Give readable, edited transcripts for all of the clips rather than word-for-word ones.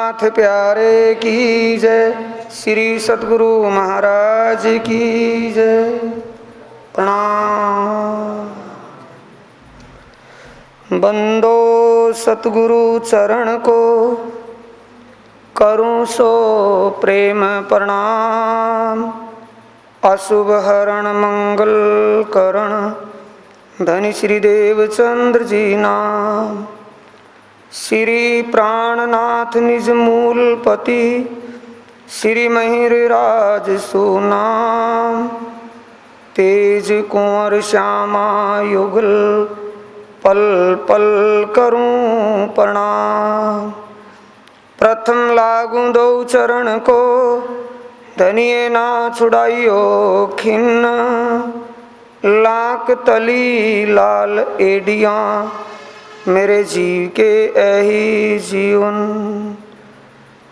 नाथ प्यारे की जय। श्री सतगुरु महाराज की जय। प्रणाम। बंदो सतगुरु चरण को करूं सो प्रेम प्रणाम। अशुभ हरण मंगल करण धनी श्री देवचंद्र जी नाम। श्री प्राणनाथ निज मूल पति श्री महिर राज सुनाम। तेज कुंवर श्यामा युगल पल पल करूं प्रणाम। प्रथम लागू दो चरण को धनिए ना छुड़ाइयो खिन्न। लाख तली लाल एडियाँ मेरे जीव के ऐही जीवन।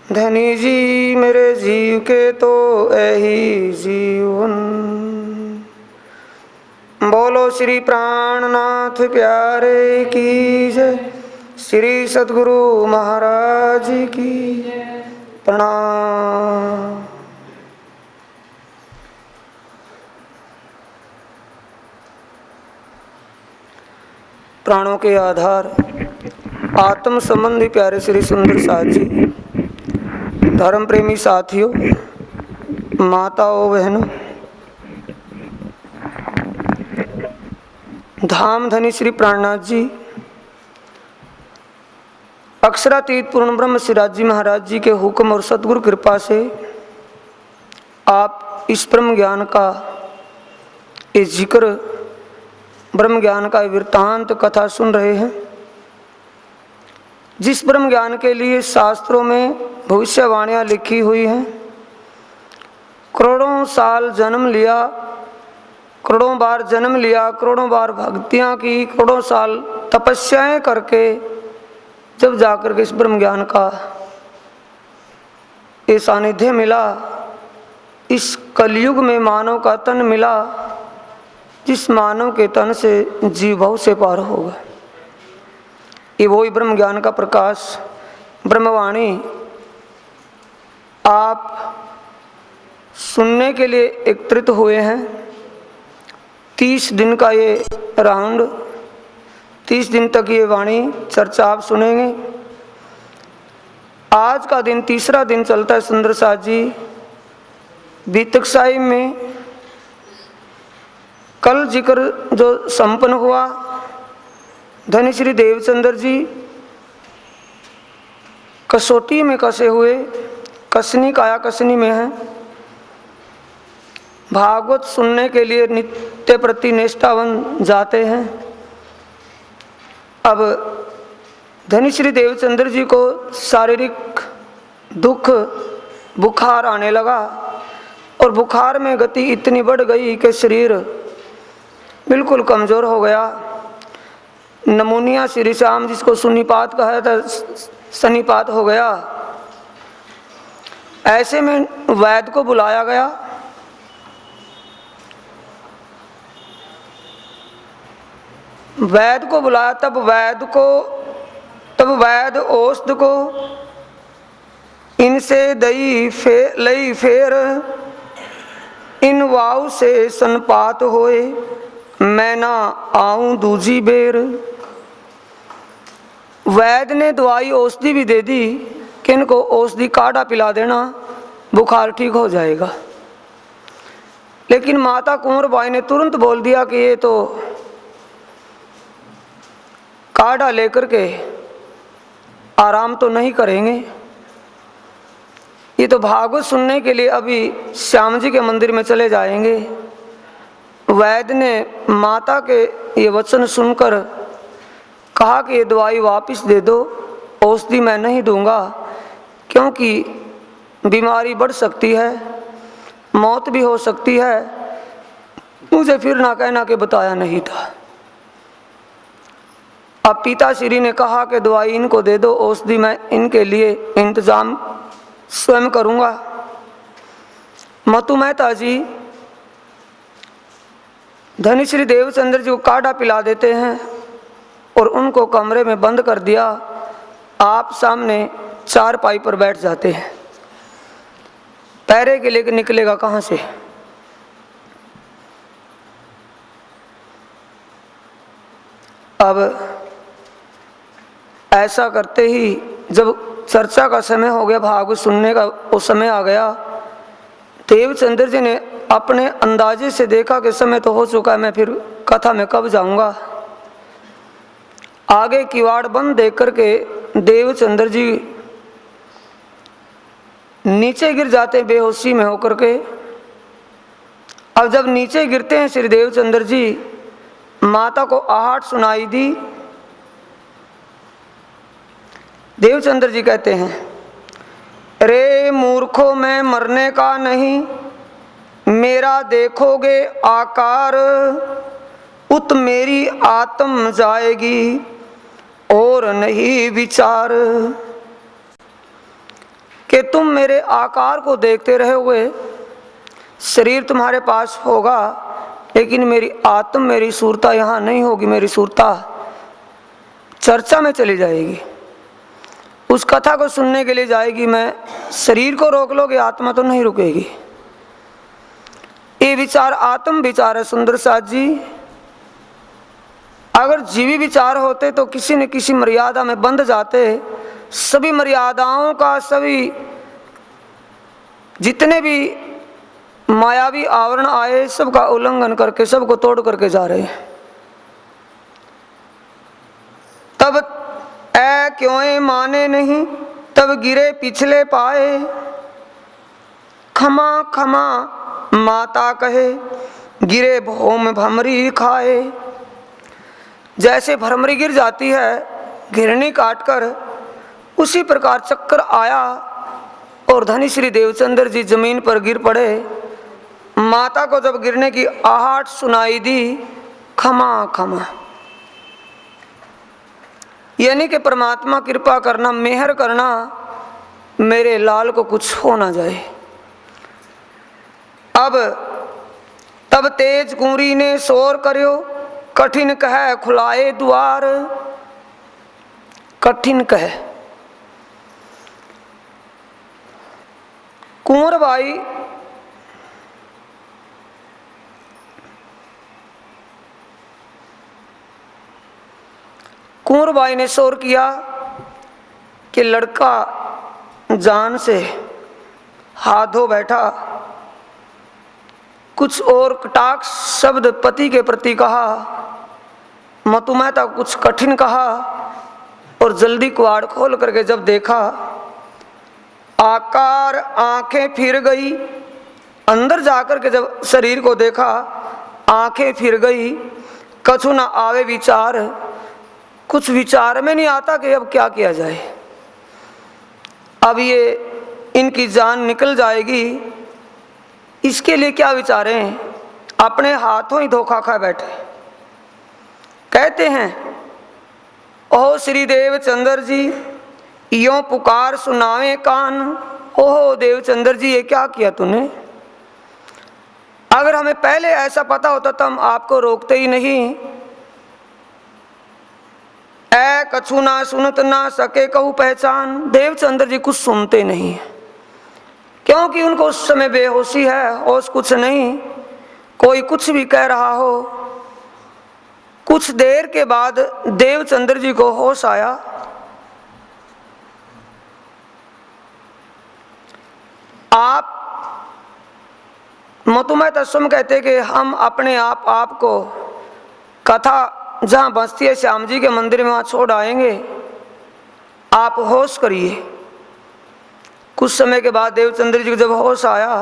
धनी जी मेरे जीव के तो ऐही जीवन। बोलो श्री प्राणनाथ प्यारे की जय। श्री सतगुरु महाराज की प्रणाम। प्राणों के आधार आत्म संबंधी प्यारे श्री सुंदर साथ जी, धर्म प्रेमी साथियों, माताओं बहनों, धाम धनी श्री प्राणनाथ जी, अक्षरातीत पूर्ण ब्रह्म सिराज जी महाराज जी के हुक्म और सतगुरु कृपा से आप इस ब्रह्म ज्ञान का इस जिक्र ब्रह्म ज्ञान का वृत्तांत कथा सुन रहे हैं। जिस ब्रह्म ज्ञान के लिए शास्त्रों में भविष्यवाणियाँ लिखी हुई हैं, करोड़ों साल जन्म लिया, करोड़ों बार जन्म लिया, करोड़ों बार भक्तियाँ की, करोड़ों साल तपस्याएं करके जब जाकर के इस ब्रह्म ज्ञान का ये सानिध्य मिला, इस कलयुग में मानव का तन मिला, जिस मानव के तन से जीव भाव से पार होगा। ये वही ब्रह्म ज्ञान का प्रकाश ब्रह्मवाणी आप सुनने के लिए एकत्रित हुए हैं। 30 दिन का ये राउंड, 30 दिन तक ये वाणी चर्चा आप सुनेंगे। आज का दिन तीसरा दिन चलता है सुंदर साथ जी बीतक साहिब में। कल जिक्र जो संपन्न हुआ, धनी श्री देवचंद्र जी कसौटी में कसे हुए, कसनी काया कसनी में है। भागवत सुनने के लिए नित्य प्रति निष्ठावन जाते हैं। अब धनी श्री देवचंद्र जी को शारीरिक दुख बुखार आने लगा और बुखार में गति इतनी बढ़ गई कि शरीर बिल्कुल कमज़ोर हो गया। नमूनिया श्री श्याम जिसको सुन्नीपात कहा था, सन्नीपात हो गया। ऐसे में वैद्य को बुलाया गया। वैद्य को बुलाया, तब वैद्य औषध को इनसे दई लई फेर इन वाव से सनपात होए मैं ना आऊं दूजी बेर। वैद्य ने दवाई औषधि भी दे दी कि इनको औषधि काढ़ा पिला देना, बुखार ठीक हो जाएगा। लेकिन माता कुंवर बाई ने तुरंत बोल दिया कि ये तो काढ़ा लेकर के आराम तो नहीं करेंगे, ये तो भागवत सुनने के लिए अभी श्याम जी के मंदिर में चले जाएंगे। वैद्य ने माता के ये वचन सुनकर कहा कि ये दवाई वापस दे दो, औषधि मैं नहीं दूंगा, क्योंकि बीमारी बढ़ सकती है, मौत भी हो सकती है। मुझे फिर ना कहना कि बताया नहीं था। अब पिताश्री ने कहा कि दवाई इनको दे दो, औषधि मैं इनके लिए इंतजाम स्वयं करूंगा। मतु मेहता जी धनी श्री देवचंद्र जी को काढ़ा पिला देते हैं और उनको कमरे में बंद कर दिया। आप सामने चारपाई पर बैठ जाते हैं। पैरे के लेकर निकलेगा कहाँ से? अब ऐसा करते ही जब चर्चा का समय हो गया, भागवत सुनने का वो समय आ गया, देवचंद्र जी ने अपने अंदाजे से देखा कि समय तो हो चुका है, मैं फिर कथा में कब जाऊंगा। आगे किवाड़ बंद देख करके देवचंद्र जी नीचे गिर जाते बेहोशी में होकर के। अब जब नीचे गिरते हैं श्री देवचंद्र जी, माता को आहट सुनाई दी। देवचंद्र जी कहते हैं, रे मूर्खों मैं मरने का नहीं, मेरा देखोगे आकार, उत मेरी आत्म जाएगी और नहीं विचार। कि तुम मेरे आकार को देखते रहोगे, शरीर तुम्हारे पास होगा, लेकिन मेरी आत्म, मेरी सूरता यहाँ नहीं होगी। मेरी सूरता चर्चा में चली जाएगी, उस कथा को सुनने के लिए जाएगी। मैं शरीर को रोक लोगे, आत्मा तो नहीं रुकेगी। ये विचार आत्म विचार है सुंदर साथ जी। अगर जीवी विचार होते तो किसी न किसी मर्यादा में बंध जाते। सभी मर्यादाओं का, सभी जितने भी मायावी आवरण आए, सबका उल्लंघन करके, सबको तोड़ करके जा रहे हैं। तब ऐ क्यों माने नहीं, तब गिरे पिछले पाए, खमा खमा माता कहे, गिरे भौम भमरी खाए। जैसे भ्रमरी गिर जाती है घिरनी काटकर, उसी प्रकार चक्कर आया और धनी श्री देवचंद्र जी जमीन पर गिर पड़े। माता को जब गिरने की आहट सुनाई दी, खमा खमा, यानी कि परमात्मा कृपा करना, मेहर करना, मेरे लाल को कुछ हो ना जाए। अब तब तेज कुंवरी ने शोर करियो, कठिन कह खुलाए द्वार। कठिन कह, कुंवर बाई ने शोर किया कि लड़का जान से हाथ धो बैठा। कुछ और कटाक्ष शब्द पति के प्रति कहा, मतुमैता कुछ कठिन कहा, और जल्दी कुआड़ खोल करके जब देखा, आकार आंखें फिर गई। अंदर जाकर के जब शरीर को देखा, आंखें फिर गई। कछु ना आवे विचार, कुछ विचार में नहीं आता कि अब क्या किया जाए। अब ये इनकी जान निकल जाएगी, इसके लिए क्या विचारें। अपने हाथों ही धोखा खा बैठे। कहते हैं, ओह श्री देवचंद्र जी, यों पुकार सुनावे कान। ओहो देवचंद्र जी, ये क्या किया तूने? अगर हमें पहले ऐसा पता होता तो हम आपको रोकते ही नहीं। ऐ कछु ना सुनत ना सके कहू पहचान। देवचंद्र जी कुछ सुनते नहीं, क्योंकि उनको उस समय बेहोशी है, होश कुछ नहीं। कोई कुछ भी कह रहा हो। कुछ देर के बाद देवचंद्र जी को होश आया। आप मतुमैता स्वयं कहते कि हम अपने आप को कथा जहाँ बस्ती है श्याम जी के मंदिर में, वहाँ छोड़ आएंगे, आप होश करिए। कुछ समय के बाद देवचंद्र जी को जब होश आया,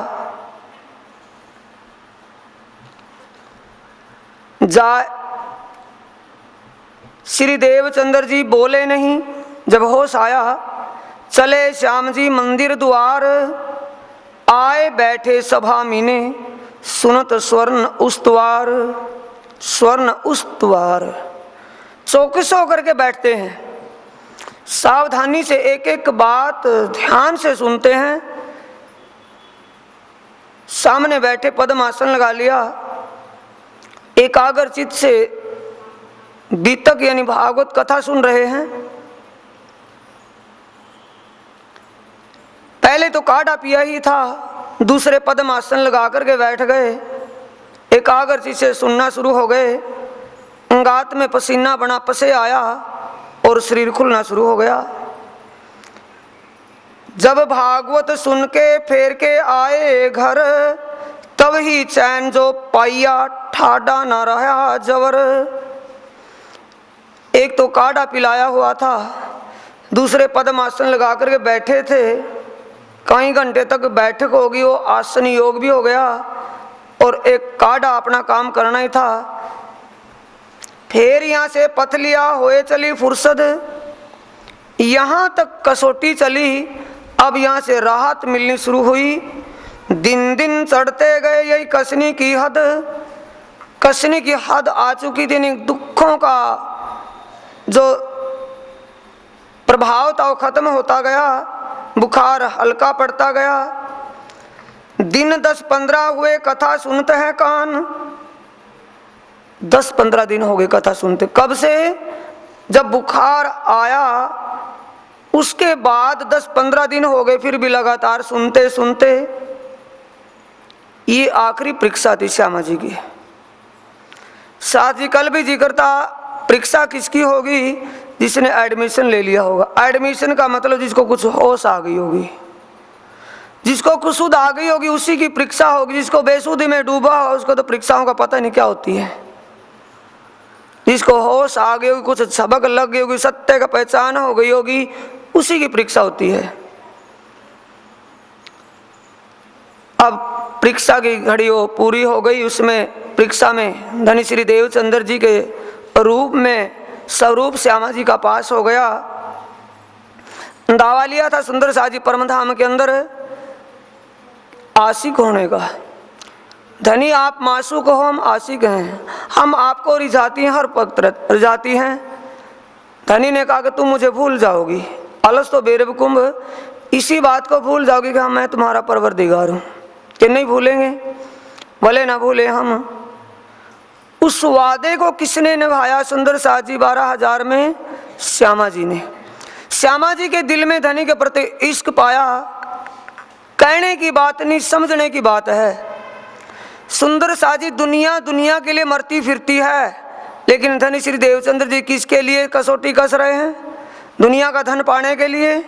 श्री देवचंद्र जी बोले नहीं। जब होश आया, चले श्याम जी मंदिर द्वार, आए बैठे सभा मीने, सुनत स्वर्ण उस्तवार। स्वर्ण उस्तवार, चौकस होकर के बैठते हैं, सावधानी से एक एक बात ध्यान से सुनते हैं। सामने बैठे पद्मासन लगा लिया, एकाग्र चित्त से बीतक यानी भागवत कथा सुन रहे हैं। पहले तो काढ़ा पिया ही था, दूसरे पद्मासन लगा करके बैठ गए, एकाग्रता से सुनना शुरू हो गए। अंगात में पसीना बना पसे आया और शरीर खुलना शुरू हो गया। जब भागवत सुन के फेर के आए घर, तब ही चैन जो पाइया ठाडा न रहा जवर। एक तो काढ़ा पिलाया हुआ था, दूसरे पद्मासन लगा करके बैठे थे, कई घंटे तक बैठक होगी, वो आसन योग भी हो गया और एक काढ़ा अपना काम करना ही था। फिर यहाँ से पथलिया होए चली फुर्सत, यहाँ तक कसौटी चली, अब यहाँ से राहत मिलनी शुरू हुई। दिन दिन चढ़ते गए यही कसनी की हद, कसनी की हद आ चुकी थी। दुखों का जो प्रभाव था वो खत्म होता गया, बुखार हल्का पड़ता गया। दिन 10-15 हुए कथा सुनते हैं कान, 10-15 दिन हो गए कथा सुनते। कब से? जब बुखार आया उसके बाद 10-15 दिन हो गए, फिर भी लगातार सुनते सुनते। ये आखिरी परीक्षा थी श्यामा जी की। साथ ही कल भी जिक्र था, परीक्षा किसकी होगी? जिसने एडमिशन ले लिया होगा। एडमिशन का मतलब जिसको कुछ होश आ गई होगी, जिसको कुछ सुध आ गई होगी, उसी की परीक्षा होगी। जिसको बेसुधी में डूबा हो उसको तो परीक्षाओं का पता नहीं क्या होती है। जिसको होश आ गई होगी, कुछ सबक लग गई होगी, सत्य का पहचान हो गई होगी, उसी की परीक्षा होती है। अब परीक्षा की घड़ी वो पूरी हो गई। उसमें परीक्षा में धनी श्री देवचंद्र जी के रूप में स्वरूप श्यामा जी का पास हो गया। दावा लिया था सुंदर साजी परमधाम के अंदर आशिक होने का। धनी आप मासूक हो, हम आशिक हैं, हम आपको रिझाती हैं, हर वक्त रिझाती हैं। धनी ने कहा कि तुम मुझे भूल जाओगी, अलस तो बेरबकुंभ इसी बात को भूल जाओगी कि हाँ मैं तुम्हारा परवरदिगार हूँ। कि नहीं भूलेंगे? भले ना भूले हम। उस वादे को किसने निभाया? सुंदर साथ जी 12,000 में श्यामा जी ने। श्यामा जी के दिल में धनी के प्रति इश्क पाया। कहने की बात नहीं, समझने की बात है। सुंदर साजी दुनिया के लिए मरती फिरती है, लेकिन धनी श्री देवचंद्र जी किसके लिए कसौटी कस रहे हैं? दुनिया का धन पाने के लिए,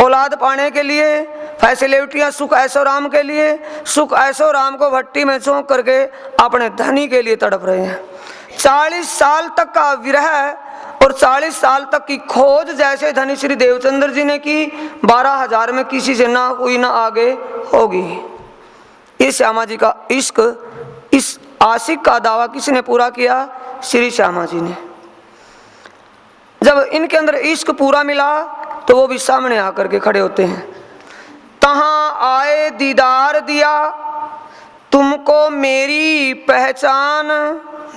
औलाद पाने के लिए, फैसिलिटियां, सुख ऐशोराम के लिए। सुख ऐशोराम को भट्टी में झोंक करके अपने धनी के लिए तड़प रहे हैं। 40 साल तक का विरह और 40 साल तक की खोज जैसे धनी श्री देवचंद्र जी ने की, 12,000 में किसी से ना हुई ना आगे होगी। ये श्यामा जी का इश्क, इस आशिक का दावा किसने पूरा किया? श्री श्यामा जी ने। जब इनके अंदर इश्क पूरा मिला तो वो भी सामने आकर के खड़े होते हैं। तहां आए दीदार दिया तुमको मेरी पहचान।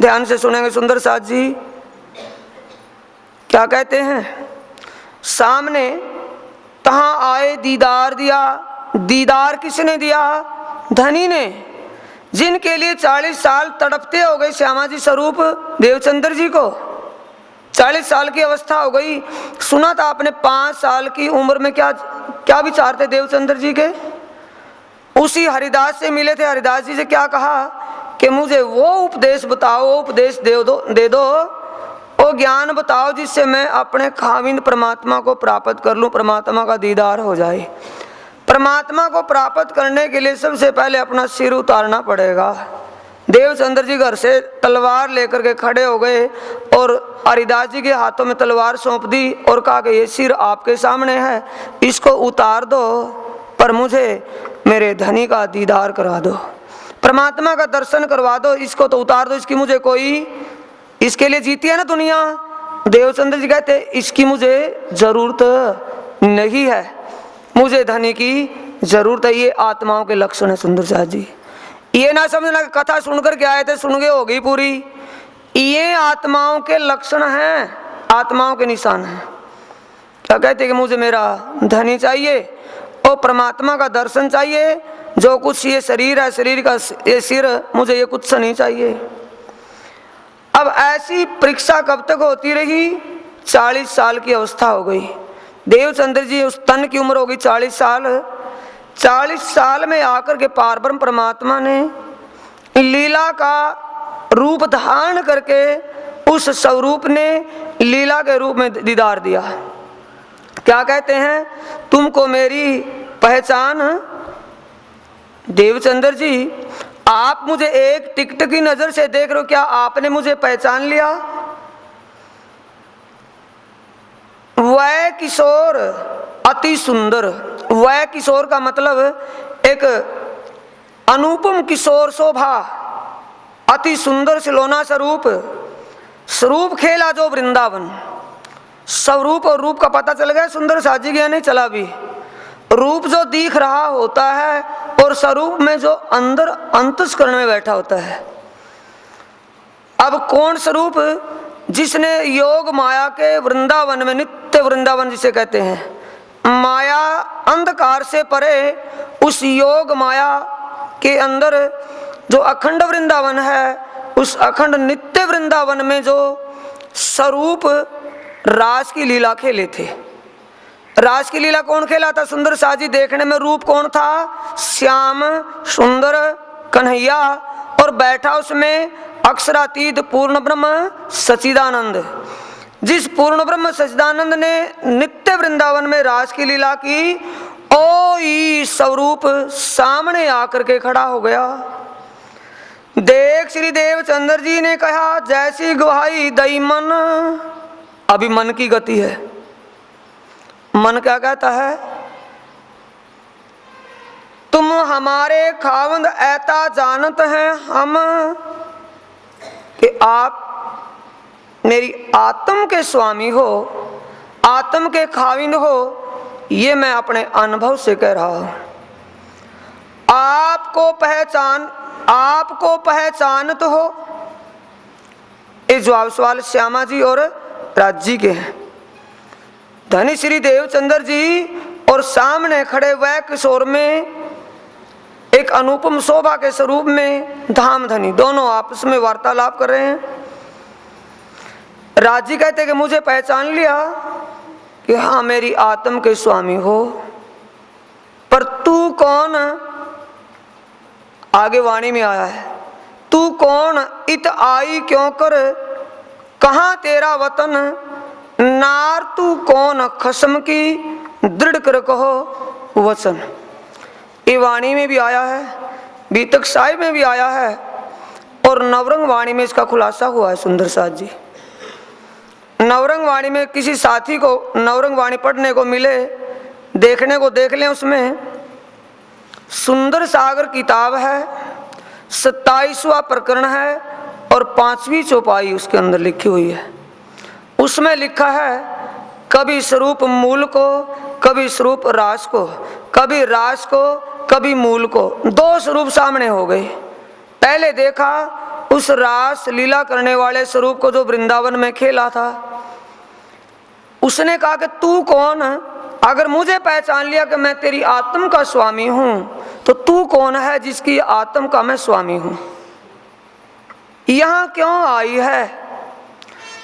ध्यान से सुनेंगे सुंदर साथ जी क्या कहते हैं। सामने तहां आए दीदार दिया, दीदार किसने दिया? धनी ने, जिनके लिए 40 साल तड़पते हो गए श्यामा जी स्वरूप देवचंद्र जी को। 40 साल की अवस्था हो गई। सुना था आपने 5 साल की उम्र में क्या विचार थे देवचंद्र जी के? उसी हरिदास से मिले थे। हरिदास जी से क्या कहा कि मुझे वो उपदेश बताओ, वो उपदेश दे दो, वो ज्ञान बताओ जिससे मैं अपने खाविंद परमात्मा को प्राप्त कर लूं, परमात्मा का दीदार हो जाए। परमात्मा को प्राप्त करने के लिए सबसे पहले अपना सिर उतारना पड़ेगा। देवचंद्र जी घर से तलवार लेकर के खड़े हो गए और हरिदास जी के हाथों में तलवार सौंप दी और कहा कि ये सिर आपके सामने है, इसको उतार दो, पर मुझे मेरे धनी का दीदार करा दो, परमात्मा का दर्शन करवा दो। इसको तो उतार दो, इसकी मुझे कोई, इसके लिए जीती है ना दुनिया। देवचंद्र जी कहते इसकी मुझे जरूरत नहीं है, मुझे धनी की जरूरत है। ये आत्माओं के लक्षण है सुंदर साथ जी। ये ना समझना कथा सुनकर के आए थे, सुन गए होगी पूरी। ये आत्माओं के लक्षण हैं, आत्माओं के निशान हैं। क्या कहते कि मुझे मेरा धनी चाहिए और परमात्मा का दर्शन चाहिए। जो कुछ ये शरीर है, शरीर का ये सिर, मुझे ये कुछ नहीं चाहिए। अब ऐसी परीक्षा कब तक होती रही? 40 साल की अवस्था हो गई। देवचंद्र जी उस तन की उम्र हो गई 40 साल। 40 साल में आकर के पारब्रह्म परमात्मा ने लीला का रूप धारण करके उस स्वरूप ने लीला के रूप में दीदार दिया। क्या कहते हैं, तुमको मेरी पहचान, देवचंद्र जी आप मुझे एक टिकट की नजर से देख रहे हो, क्या आपने मुझे पहचान लिया? वह किशोर अति सुंदर, वह किशोर का मतलब एक अनुपम किशोर शोभा, अति सुंदर सिलोना स्वरूप, स्वरूप खेला जो वृंदावन। स्वरूप और रूप का पता चल गया सुंदर साजी गया नहीं चला भी। रूप जो दिख रहा होता है और स्वरूप में जो अंदर अंतस्करण में बैठा होता है। अब कौन स्वरूप? जिसने योग माया के वृंदावन में, नित्य वृंदावन जिसे कहते हैं, माया अंधकार से परे उस योग माया के अंदर जो अखंड वृंदावन है, उस अखंड नित्य वृंदावन में जो स्वरूप रास की लीला खेले थे। रास की लीला कौन खेला था? सुंदर साजी। देखने में रूप कौन था? श्याम सुंदर कन्हैया, और बैठा उसमें अक्षरातीत पूर्ण ब्रह्म सच्चिदानंद। जिस पूर्ण ब्रह्म सच्चिदानंद ने नित्य वृंदावन में रास की लीला की, ओ ई स्वरूप सामने आकर के खड़ा हो गया। देख श्री देवचंद्र जी ने कहा, जैसी गवाही दई मन। अभी मन की गति है। मन क्या कहता है? तुम हमारे खावंद ऐता जानत हैं हम कि आप मेरी आत्म के स्वामी हो, आत्म के खाविंद हो। ये मैं अपने अनुभव से कह रहा हूं। आपको पहचानत हो। ये जवाब सवाल श्यामा जी और राज जी के हैं। धनी श्री देवचंद्र जी और सामने खड़े वह किशोर में एक अनुपम शोभा के स्वरूप में धाम धनी दोनों आपस में वार्तालाप कर रहे हैं। राजी कहते कि मुझे पहचान लिया कि हाँ मेरी आत्म के स्वामी हो, पर तू कौन? आगे वाणी में आया है, तू कौन? इत आई क्यों कर? कहाँ तेरा वतन? नार तू कौन? खसम की दृढ़ कर कहो वचन। ये वाणी में भी आया है, बीतक साहिब में भी आया है, और नवरंग वाणी में इसका खुलासा हुआ है। सुंदर साथ जी नवरंग वाणी में किसी साथी को नवरंग वाणी पढ़ने को मिले, देखने को देख लें। उसमें सुंदर सागर किताब है, 27वां प्रकरण है और 5वीं चौपाई उसके अंदर लिखी हुई है। उसमें लिखा है, कभी स्वरूप मूल को, कभी स्वरूप रास को, कभी रास को, कभी मूल को। दो स्वरूप सामने हो गए। पहले देखा उस रास लीला करने वाले स्वरूप को जो वृंदावन में खेला था। उसने कहा कि तू कौन? अगर मुझे पहचान लिया कि मैं तेरी आत्म का स्वामी हूं, तो तू कौन है जिसकी आत्म का मैं स्वामी हूं? यहां क्यों आई है?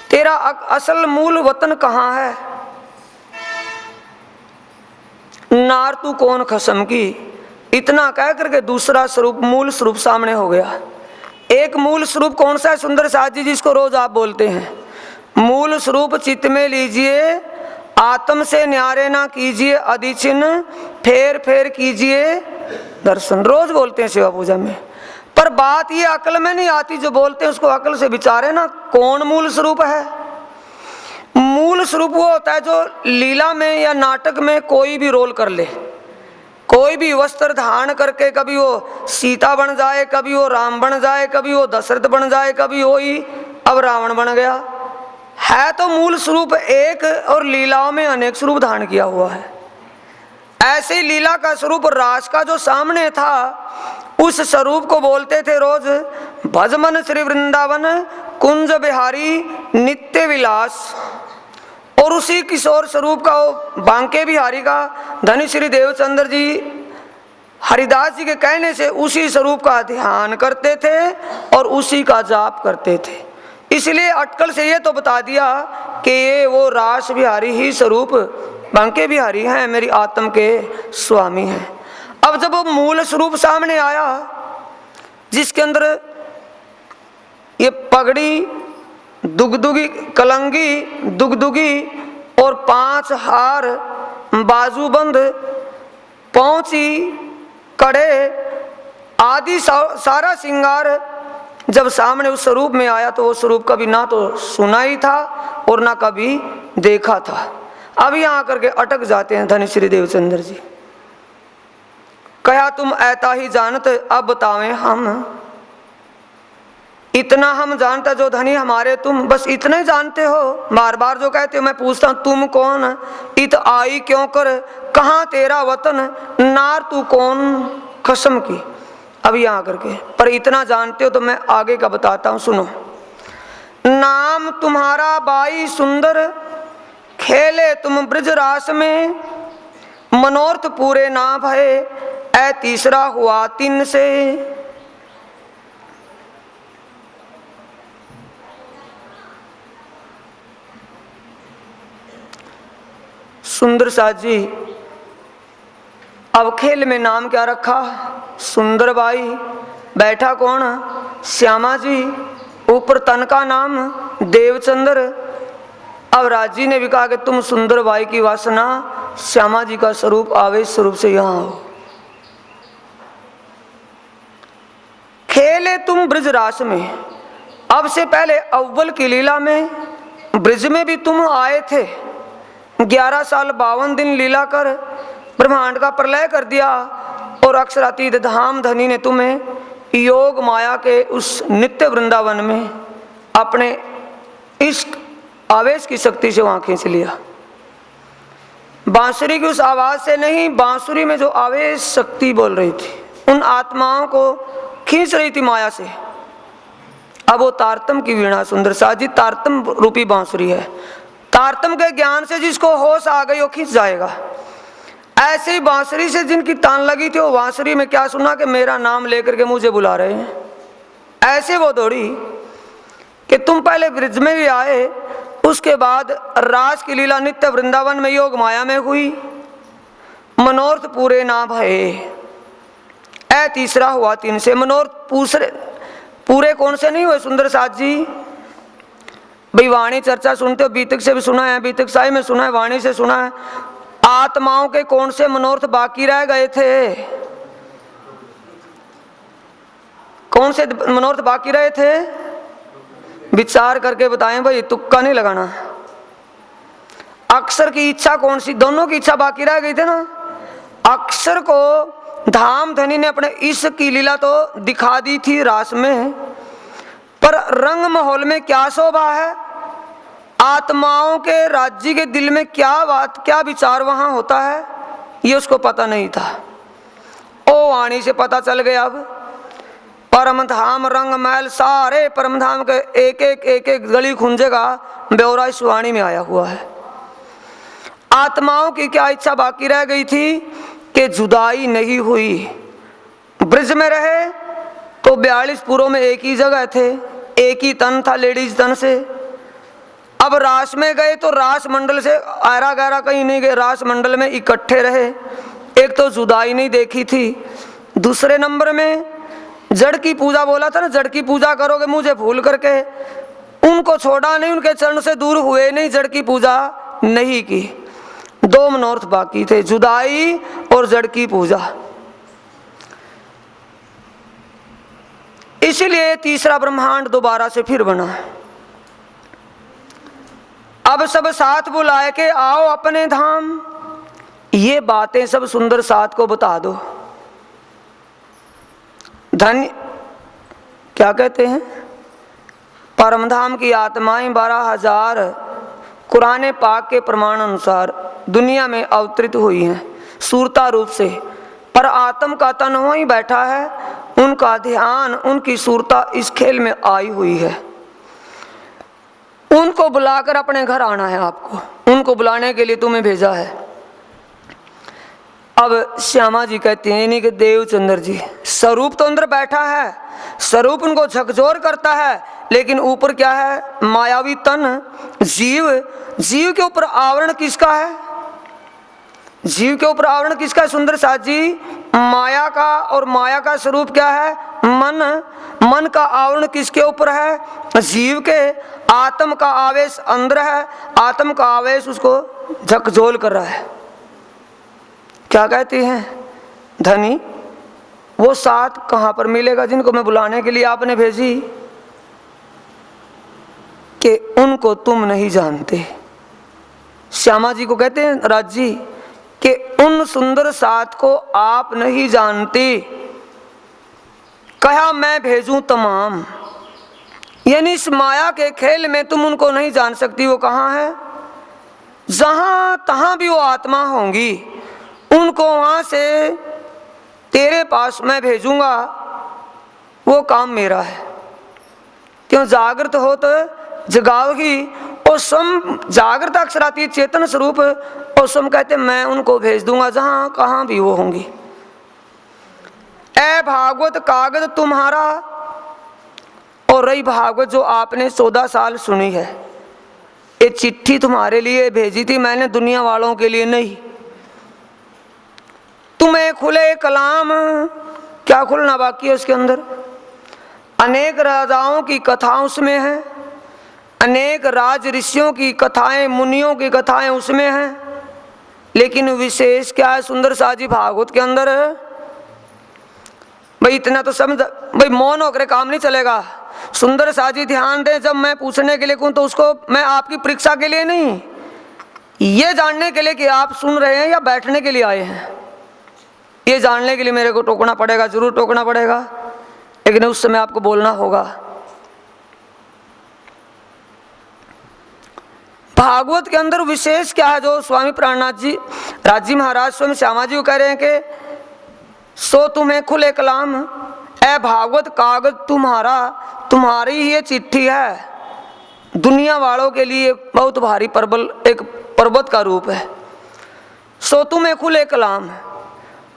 तेरा असल मूल वतन कहां है? नार तू कौन खसम की? इतना कह करके दूसरा स्वरूप, मूल स्वरूप सामने हो गया। एक मूल स्वरूप कौन सा है सुंदर साथ जी, जिसको रोज आप बोलते हैं? मूल स्वरूप चित्त में लीजिए, आत्म से न्यारे ना कीजिए अधिचिन्ह, फेर फेर कीजिए दर्शन। रोज बोलते हैं सेवा पूजा में, पर बात ये अकल में नहीं आती। जो बोलते हैं उसको अकल से विचारे ना, कौन मूल स्वरूप है? मूल स्वरूप वो होता है जो लीला में या नाटक में कोई भी रोल कर ले, कोई भी वस्त्र धारण करके, कभी वो सीता बन जाए, कभी वो राम बन जाए, कभी वो दशरथ बन जाए, कभी वो ही अब रावण बन गया। है तो मूल स्वरूप एक, और लीलाओं में अनेक स्वरूप धारण किया हुआ है। ऐसे ही लीला का स्वरूप रास का जो सामने था, उस स्वरूप को बोलते थे रोज भजमन श्री वृंदावन कुंज बिहारी नित्य विलास। और उसी किशोर स्वरूप का बांके बिहारी का धनी श्री देवचंद्र जी हरिदास जी के कहने से उसी स्वरूप का ध्यान करते थे और उसी का जाप करते थे। इसलिए अटकल से ये तो बता दिया कि ये वो रास बिहारी ही स्वरूप बांके बिहारी हैं, मेरी आत्म के स्वामी हैं। अब जब वो मूल स्वरूप सामने आया, जिसके अंदर ये पगड़ी, दुगदुगी, कलंगी, दुगदुगी और 5 हार, बाजूबंद, पौंची, कड़े आदि सारा श्रृंगार जब सामने उस स्वरूप में आया तो वो स्वरूप कभी ना तो सुना ही था और ना कभी देखा था। अब यहाँ आकर के अटक जाते हैं धनी श्री देवचंद्र जी। कहा तुम ऐता ही जानत अब बतावें हम, इतना हम जानते जो धनी हमारे तुम, बस इतना ही जानते हो। बार बार जो कहते हो मैं पूछता हूं तुम कौन, इत आई क्यों कर, कहाँ तेरा वतन, नार तू कौन कसम की। अब यहाँ करके पर इतना जानते हो तो मैं आगे का बताता हूं, सुनो। नाम तुम्हारा बाई सुंदर, खेले तुम ब्रज रास में, मनोरथ पूरे ना भये, ऐ तीसरा हुआ 3 से। सुंदर साथ जी, अब खेल में नाम क्या रखा, सुंदर बाई, बैठा कौन, श्यामा जी, ऊपर तन का नाम देवचंद्र। अब राजी ने भी कहा कि तुम सुंदर बाई की वासना, श्यामा जी का स्वरूप आवेश स्वरूप से यहाँ हो। खेले तुम ब्रज रास में, अब से पहले अव्वल की लीला में ब्रज में भी तुम आए थे। 11 साल 52 दिन लीला कर ब्रह्मांड का प्रलय कर दिया और अक्षरातीत धाम धनी ने तुम्हें योग माया के उस नित्य वृंदावन में अपने इश्क आवेश की शक्ति से वहां खींच लिया। बांसुरी की उस आवाज से नहीं, बांसुरी में जो आवेश शक्ति बोल रही थी उन आत्माओं को खींच रही थी माया से। अब वो तारतम की वीणा, सुंदर साथ जी, तारतम रूपी बांसुरी है। तारतम के ज्ञान से जिसको होश आ गई वो खींच जाएगा। ऐसे ही बांसुरी से जिनकी तान लगी थी वो बांसुरी में क्या सुना कि मेरा नाम लेकर के मुझे बुला रहे हैं। ऐसे वो दौड़ी कि तुम पहले ब्रज में भी आए, उसके बाद रास की लीला नित्य वृंदावन में योग माया में हुई, मनोरथ पूरे ना भये, ऐ तीसरा हुआ 3 से। मनोरथ पूरे कौन से नहीं हुए सुंदर साथ जी? भाई वाणी चर्चा सुनते हो, बीतक से भी सुना है, बीतक साई में सुना है, वाणी से सुना है। आत्माओं के कौन से मनोरथ बाकी रह गए थे? कौन से मनोरथ बाकी रहे थे? विचार करके बताएं भाई, तुक्का नहीं लगाना। अक्षर की इच्छा कौन सी? दोनों की इच्छा बाकी रह गई थे ना। अक्षर को धाम धनी ने अपने इस की लीला तो दिखा दी थी रास में, पर रंग माहौल में क्या शोभा है, आत्माओं के राज्य के दिल में क्या बात, क्या विचार वहां होता है, ये उसको पता नहीं था। ओ वाणी से पता चल गया। अब परम धाम रंग महल सारे परम धाम के एक एक गली खुंजे का ब्यौरा इस वाणी में आया हुआ है। आत्माओं की क्या इच्छा बाकी रह गई थी कि जुदाई नहीं हुई। ब्रज में रहे तो 42 पुरों में एक ही जगह थे, एक ही तन था लेडीज तन से। अब रास में गए तो रास मंडल से आरा गहरा कहीं नहीं गए, रास मंडल में इकट्ठे रहे। एक तो जुदाई नहीं देखी थी, दूसरे नंबर में जड़ की पूजा बोला था ना, जड़ की पूजा करोगे मुझे भूल करके, उनको छोड़ा नहीं, उनके चरण से दूर हुए नहीं, जड़ की पूजा नहीं की। 2 मनोरथ बाकी थे, जुदाई और जड़ की पूजा। इसलिए तीसरा ब्रह्मांड दोबारा से फिर बना। अब सब साथ बुलाए के आओ अपने धाम, ये बातें सब सुंदर साथ को बता दो। धन्य क्या कहते हैं, परमधाम की आत्माएं 12,000 कुरान पाक के प्रमाण अनुसार दुनिया में अवतरित हुई हैं सूरता रूप से, पर आत्म का तन वहीं बैठा है, उनका ध्यान, उनकी सूरता इस खेल में आई हुई है। उनको बुलाकर अपने घर आना है आपको, उनको बुलाने के लिए तुम्हें भेजा है। अब श्यामा जी कहते हैं नहीं कि देवचंद्र जी, स्वरूप तो अंदर बैठा है, स्वरूप उनको झकझोर करता है, लेकिन ऊपर क्या है, मायावी तन जीव। जीव के ऊपर आवरण किसका है? जीव के ऊपर आवरण किसका है सुंदर साथ जी? माया का। और माया का स्वरूप क्या है? मन। मन का आवरण किसके ऊपर है? जीव के। आत्म का आवेश अंदर है, आत्म का आवेश उसको झकझोल कर रहा है। क्या कहती हैं धनी? वो साथ कहां पर मिलेगा जिनको मैं बुलाने के लिए आपने भेजी? कि उनको तुम नहीं जानते। श्यामा जी को कहते हैं राज जी कि उन सुंदर साथ को आप नहीं जानते, कहा मैं भेजूं तमाम। यानी इस माया के खेल में तुम उनको नहीं जान सकती। वो कहाँ है? जहां तहां भी वो आत्मा होंगी, उनको वहां से तेरे पास मैं भेजूंगा। वो काम मेरा है। क्यों? जागृत हो तो जगाओगी। और स्वयं जागृत अक्षर आती है चेतन स्वरूप, और स्वयं कहते मैं उनको भेज दूंगा जहां कहां भी वो होंगी। ए भागवत कागज तुम्हारा। और रही भागवत जो आपने 14 साल सुनी है, ये चिट्ठी तुम्हारे लिए भेजी थी मैंने, दुनिया वालों के लिए नहीं। तुम्हें खुले कलाम, क्या खुलना बाकी है उसके अंदर? अनेक राजाओं की कथा उसमें है, अनेक राज ऋषियों की कथाएं, मुनियों की कथाएं उसमें हैं। लेकिन विशेष क्या है सुंदर साजी भागवत के अंदर? भाई इतना तो समझ, भाई मौन होकर काम नहीं चलेगा। सुंदर साजी ध्यान दें, जब मैं पूछने के लिए कहूं तो उसको मैं आपकी परीक्षा के लिए नहीं, ये जानने के लिए कि आप सुन रहे हैं या बैठने के लिए आए हैं, ये जानने के लिए मेरे को टोकना पड़ेगा, जरूर टोकना पड़ेगा। लेकिन उस समय आपको बोलना होगा। भागवत के अंदर विशेष क्या है जो स्वामी प्राणनाथ जी, राजी महाराज स्वयं श्यामा जी को कह रहे हैं कि सो तुम्हें खुले कलाम, ए भागवत कागज तुम्हारा, तुम्हारी ही ये चिट्ठी है, दुनिया वालों के लिए बहुत भारी प्रबल एक पर्वत का रूप है। सो तुम्हें खुले कलाम,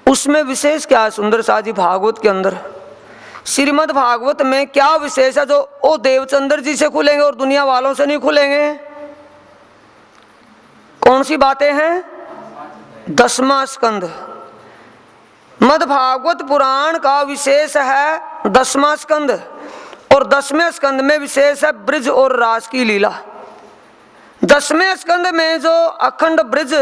उसमें विशेष क्या है सुंदर साजी भागवत के अंदर? श्रीमद् भागवत में क्या विशेष है जो ओ देवचंद्र जी से खुलेंगे और दुनिया वालों से नहीं खुलेंगे? कौन सी बातें हैं? 10वां स्कंद। मद भागवत पुराण का विशेष है 10वां स्कंद, और 10वें स्कंद में विशेष है ब्रिज और रास की लीला। 10वें स्कंद में जो अखंड ब्रिज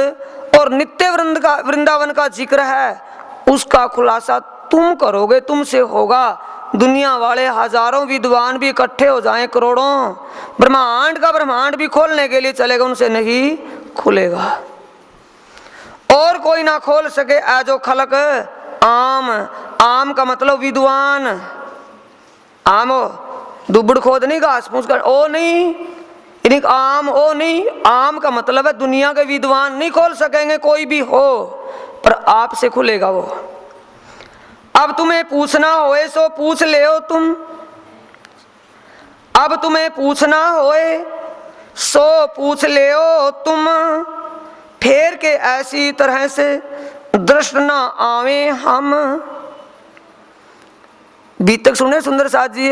और नित्य वृंदावन का जिक्र है, उसका खुलासा तुम करोगे, तुमसे होगा। दुनिया वाले हजारों विद्वान भी इकट्ठे हो जाएं, करोड़ों, ब्रह्मांड का ब्रह्मांड भी खोलने के लिए चलेगा, उनसे नहीं खुलेगा। और कोई ना खोल सके ऐ जो खलक आम। आम का मतलब विद्वान। आम दुबड़ खोद नहीं, घास फूस कर ओ नहीं, आम ओ नहीं। आम का मतलब है दुनिया के विद्वान नहीं खोल सकेंगे, कोई भी हो, पर आपसे खुलेगा वो। अब तुम्हें पूछना होए सो पूछ ले हो तुम, अब तुम्हें पूछना होए सो पूछ ले हो तुम, फेर के ऐसी तरह से दृष्ट न आवे हम। बीतक सुने सुंदर साथ जी,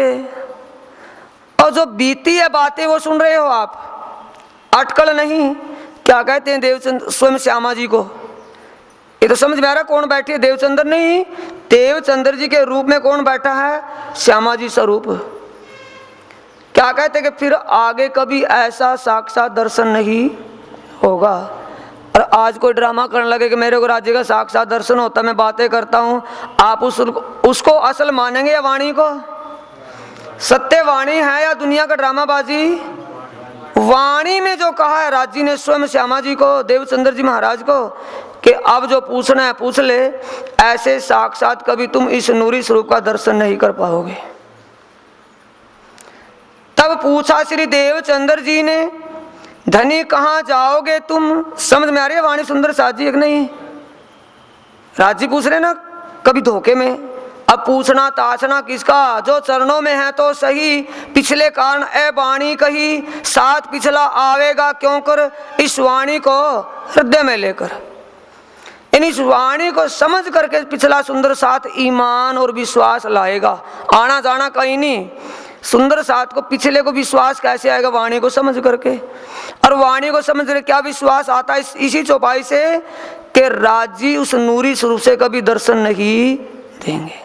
और जो बीती है बातें वो सुन रहे हो आप, अटकल नहीं। क्या कहते हैं देवचंद्र स्वयं श्यामा जी को? ये तो समझ में आ रहा कौन बैठी है? देवचंद्र नहीं, देवचंद्र जी के रूप में कौन बैठा है? श्यामा जी स्वरूप। क्या कहते हैं कि फिर आगे कभी ऐसा साक्षात दर्शन नहीं होगा। और आज कोई ड्रामा करने लगे कि मेरे को राज्य का साक्षात दर्शन होता, मैं बातें करता हूं, आप उसको असल मानेंगे या वाणी को? सत्य वाणी है या दुनिया का ड्रामाबाजी? वाणी में जो कहा है राजी ने स्वयं श्यामा जी को, देवचंद्र जी महाराज को, कि अब जो पूछना है पूछ ले, ऐसे साक्षात कभी तुम इस नूरी स्वरूप का दर्शन नहीं कर पाओगे। तब पूछा श्री देवचंद्र जी ने, धनी कहाँ जाओगे तुम? समझ में आ रही है वाणी सुंदर साथ जी एक नहीं? राजी पूछ रहे ना कभी धोखे में। अब पूछना ताछना किसका? जो चरणों में है तो सही, पिछले कारण ए वाणी कही, साथ पिछला आवेगा क्यों कर, इस वाणी को हृदय में लेकर। इस वाणी को समझ करके पिछला सुंदर साथ ईमान और विश्वास लाएगा, आना जाना कहीं नहीं। सुंदर साथ को पिछले को विश्वास कैसे आएगा? वाणी को समझ करके। और वाणी को समझ कर क्या विश्वास आता है? इसी चौपाई से कि राजी उस नूरी स्वरूप से कभी दर्शन नहीं देंगे।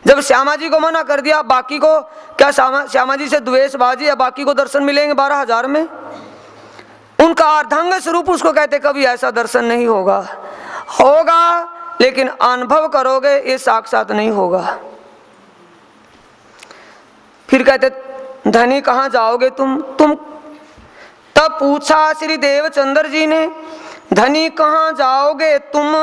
जब श्यामा जी को मना कर दिया, बाकी को क्या श्यामा जी से द्वेषबाजी या बाकी को दर्शन मिलेंगे 12,000 में? उनका अर्धांग स्वरूप उसको कहते कभी ऐसा दर्शन नहीं होगा। होगा लेकिन अनुभव करोगे, ये साक्षात नहीं होगा। फिर कहते धनी कहाँ जाओगे तुम? तब पूछा श्री देवचंद्र जी ने, धनी कहाँ जाओगे तुम?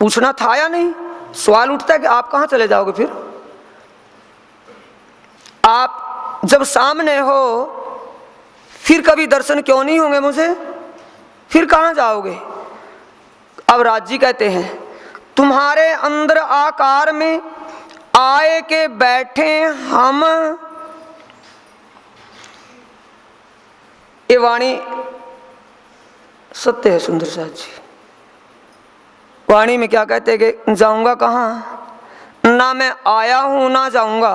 पूछना था या नहीं? सवाल उठता है कि आप कहाँ चले जाओगे? फिर आप जब सामने हो फिर कभी दर्शन क्यों नहीं होंगे मुझे? फिर कहाँ जाओगे? अब राज जी कहते हैं तुम्हारे अंदर आकार में आए के बैठे हम। ये वाणी सत्य है सुंदर साथ जी। वाणी में क्या कहते हैं कि जाऊंगा कहाँ? ना मैं आया हूं ना जाऊंगा,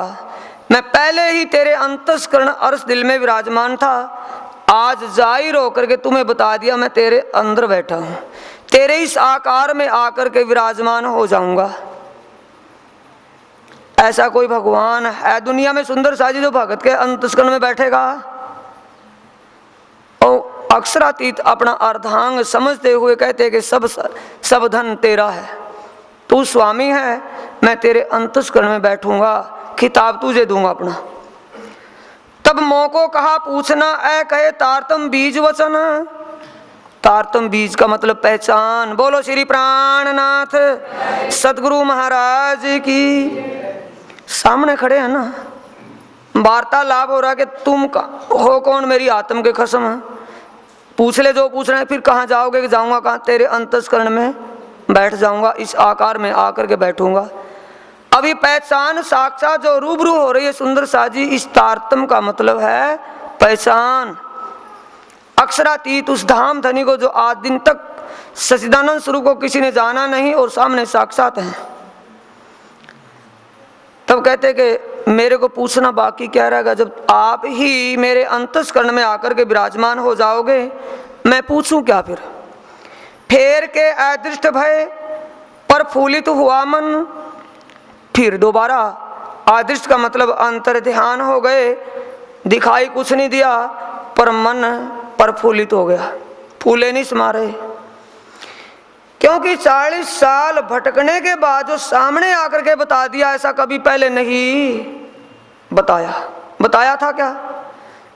मैं पहले ही तेरे अंतस्करण अर्श दिल में विराजमान था। आज जाहिर होकर के तुम्हें बता दिया मैं तेरे अंदर बैठा हूं, तेरे इस आकार में आकर के विराजमान हो जाऊंगा। ऐसा कोई भगवान है दुनिया में सुंदर साजी जो भगत के अंतस्करण में बैठेगा? और अक्षरातीत अपना अर्धांग समझते हुए कहते कि सब धन तेरा है, तू स्वामी है, मैं तेरे अंतस्करण में बैठूंगा, खिताब तुझे दूंगा अपना। तब मोको कहा पूछना ऐ कहे तारतम बीज वचन। तारतम बीज का मतलब पहचान। बोलो श्री प्राणनाथ सदगुरु महाराज की। सामने खड़े हैं ना, वार्तालाप हो रहा कि तुम हो कौन, मेरी आत्म के कसम है, पूछ ले जो पूछ रहे हैं। फिर कहाँ जाओगे? कि जाऊंगा कहाँ? तेरे अंतस्करण में बैठ जाऊंगा, इस आकार में आकर के बैठूंगा। अभी पहचान साक्षात जो रूबरू हो रही है सुंदर साजी, इस तारतम का मतलब है पहचान। अक्षरातीत उस धाम धनी को जो आज दिन तक सच्चिदानंद स्वरूप को किसी ने जाना नहीं और सामने साक्षात है। तब कहते कि मेरे को पूछना बाकी क्या रहेगा? जब आप ही मेरे अंतस्करण में आकर के विराजमान हो जाओगे, मैं पूछूं क्या? फिर फेर के अदृष्ट भय पर फूलित हुआ मन। फिर दोबारा अदृष्ट का मतलब अंतर ध्यान हो गए, दिखाई कुछ नहीं दिया पर मन प्रफुल्लित हो गया, फूले नहीं समा रहे। क्योंकि 40 साल भटकने के बाद जो सामने आकर के बता दिया, ऐसा कभी पहले नहीं बताया। बताया था क्या?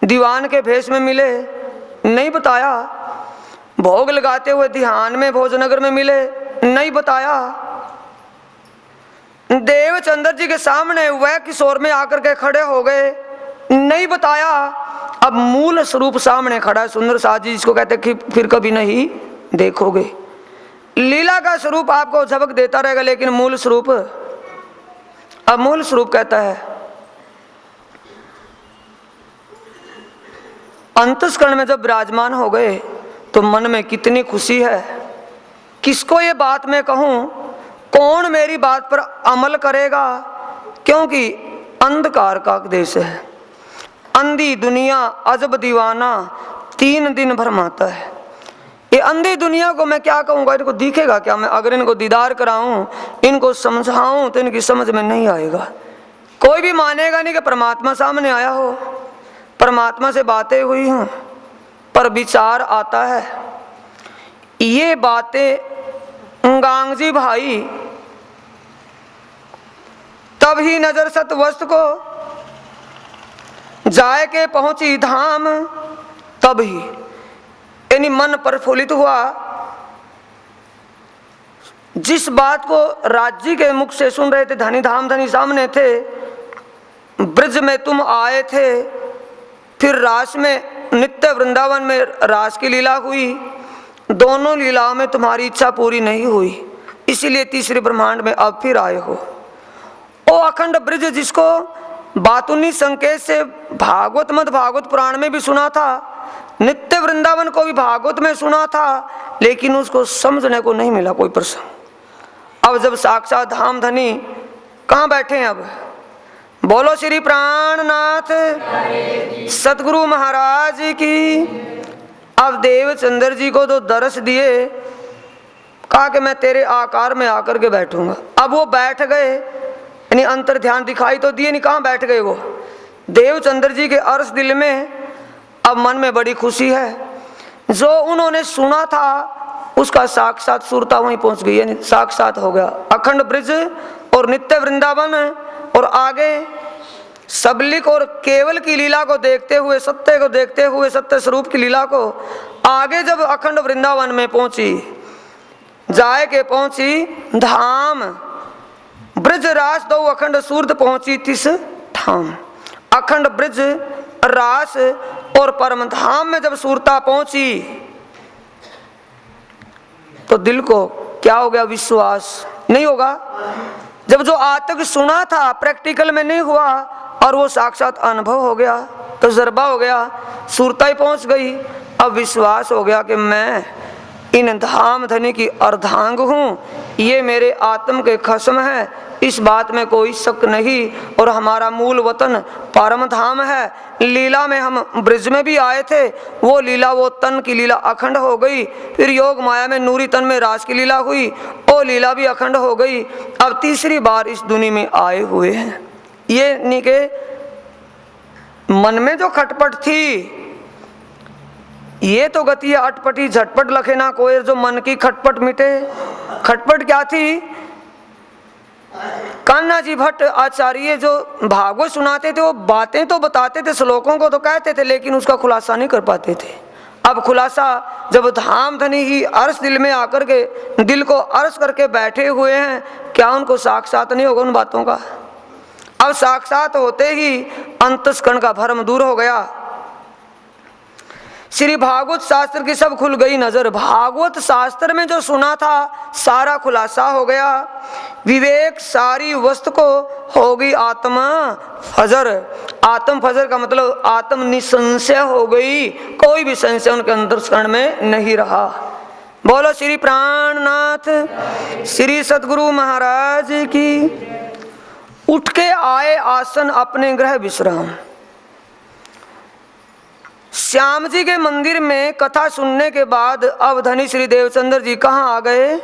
दीवान के भेष में मिले, नहीं बताया। भोग लगाते हुए ध्यान में भोजनगर में मिले, नहीं बताया। देवचंद्र जी के सामने वह किशोर में आकर के खड़े हो गए, नहीं बताया। अब मूल स्वरूप सामने खड़ा है सुंदर साथ जी, जिसको कहते कि फिर कभी नहीं देखोगे। लीला का स्वरूप आपको झपक देता रहेगा, लेकिन मूल स्वरूप, अब मूल स्वरूप कहता है अंतस्करण में जब विराजमान हो गए तो मन में कितनी खुशी है। किसको ये बात मैं कहूं? कौन मेरी बात पर अमल करेगा? क्योंकि अंधकार का देश है, अंधी दुनिया अजब दीवाना 3 दिन भरमाता है। ये अंधी दुनिया को मैं क्या कहूँगा? इनको दिखेगा क्या? मैं अगर इनको दीदार कराऊं, इनको समझाऊं तो इनकी समझ में नहीं आएगा। कोई भी मानेगा नहीं कि परमात्मा सामने आया हो, परमात्मा से बातें हुई हों, पर विचार आता है। ये बातें गांगजी भाई तब ही नजर सत वस्तु को जाए के पहुंची धाम, तब ही यानी मन प्रफुल्लित हुआ। जिस बात को राज्य के मुख से सुन रहे थे, धनी धाम धनी सामने थे, ब्रज में तुम आए थे, फिर रास में नित्य वृंदावन में रास की लीला हुई, दोनों लीलाओं में तुम्हारी इच्छा पूरी नहीं हुई, इसीलिए तीसरे ब्रह्मांड में अब फिर आए हो। ओ अखंड ब्रज जिसको बातुनी संकेत से भागवत मत भागवत पुराण में भी सुना था, नित्य वृंदावन को भी भागवत में सुना था, लेकिन उसको समझने को नहीं मिला कोई प्रसंग। अब जब साक्षात धाम धनी कहाँ बैठे हैं? अब बोलो श्री प्राणनाथ सतगुरु महाराज की। अब देवचंद्र जी को तो दर्श दिए, कहा कि मैं तेरे आकार में आकर के बैठूंगा। अब वो बैठ गए, यानी अंतर ध्यान दिखाई तो दिए नहीं, कहाँ बैठ गए वो? देवचंद्र जी के अर्श दिल में। अब मन में बड़ी खुशी है, जो उन्होंने सुना था उसका साक्षात सुरता वहीं पहुंच गई, यानी साक्षात हो गया। अखंड ब्रिज और नित्य वृंदावन और आगे सबलिक और केवल की लीला को देखते हुए, सत्य को देखते हुए, सत्य स्वरूप की लीला को आगे जब अखंड वृंदावन में पहुंची, जाए के पहुंची धाम ब्रिज रास दो अखंड सूरत पहुंची तिस ठाम। अखंड ब्रिज रास और परम धाम में जब सूरता पहुंची तो दिल को क्या हो गया? विश्वास नहीं होगा। जब जो आज तक सुना था प्रैक्टिकल में नहीं हुआ और वो साक्षात अनुभव हो गया, तजुर्बा हो गया, सूरता ही पहुंच गई। अब विश्वास हो गया कि मैं इन धाम धनी की अर्धांग हूँ, ये मेरे आत्म के खसम है, इस बात में कोई शक नहीं। और हमारा मूल वतन परम धाम है। लीला में हम ब्रिज में भी आए थे, वो लीला, वो तन की लीला अखंड हो गई। फिर योग माया में नूरी तन में रास की लीला हुई, वो लीला भी अखंड हो गई। अब तीसरी बार इस दुनिया में आए हुए हैं। ये नहीं के मन में जो खटपट थी, ये तो गति अटपटी झटपट लखे ना कोई, जो मन की खटपट मिटे। खटपट क्या थी? कान्हा जी भट्ट आचार्य जो भागवत सुनाते थे, वो बातें तो बताते थे, श्लोकों को तो कहते थे, लेकिन उसका खुलासा नहीं कर पाते थे। अब खुलासा जब धाम धनी ही अर्श दिल में आकर के दिल को अर्श करके बैठे हुए हैं, क्या उनको साक्षात नहीं होगा उन बातों का? अब साक्षात होते ही अंतस्करण का भ्रम दूर हो गया। श्री भागवत शास्त्र की सब खुल गई नजर। भागवत शास्त्र में जो सुना था सारा खुलासा हो गया। विवेक सारी वस्तु को होगी आत्मा फजर। आत्म फजर का मतलब आत्म निसंशय हो गई, कोई भी संशय उनके अंतस्करण में नहीं रहा। बोलो श्री प्राणनाथ श्री सद्गुरु महाराज की। उठ के आए आसन अपने गृह विश्राम। श्याम जी के मंदिर में कथा सुनने के बाद अब धनी श्री देवचंद्र जी कहाँ आ गए?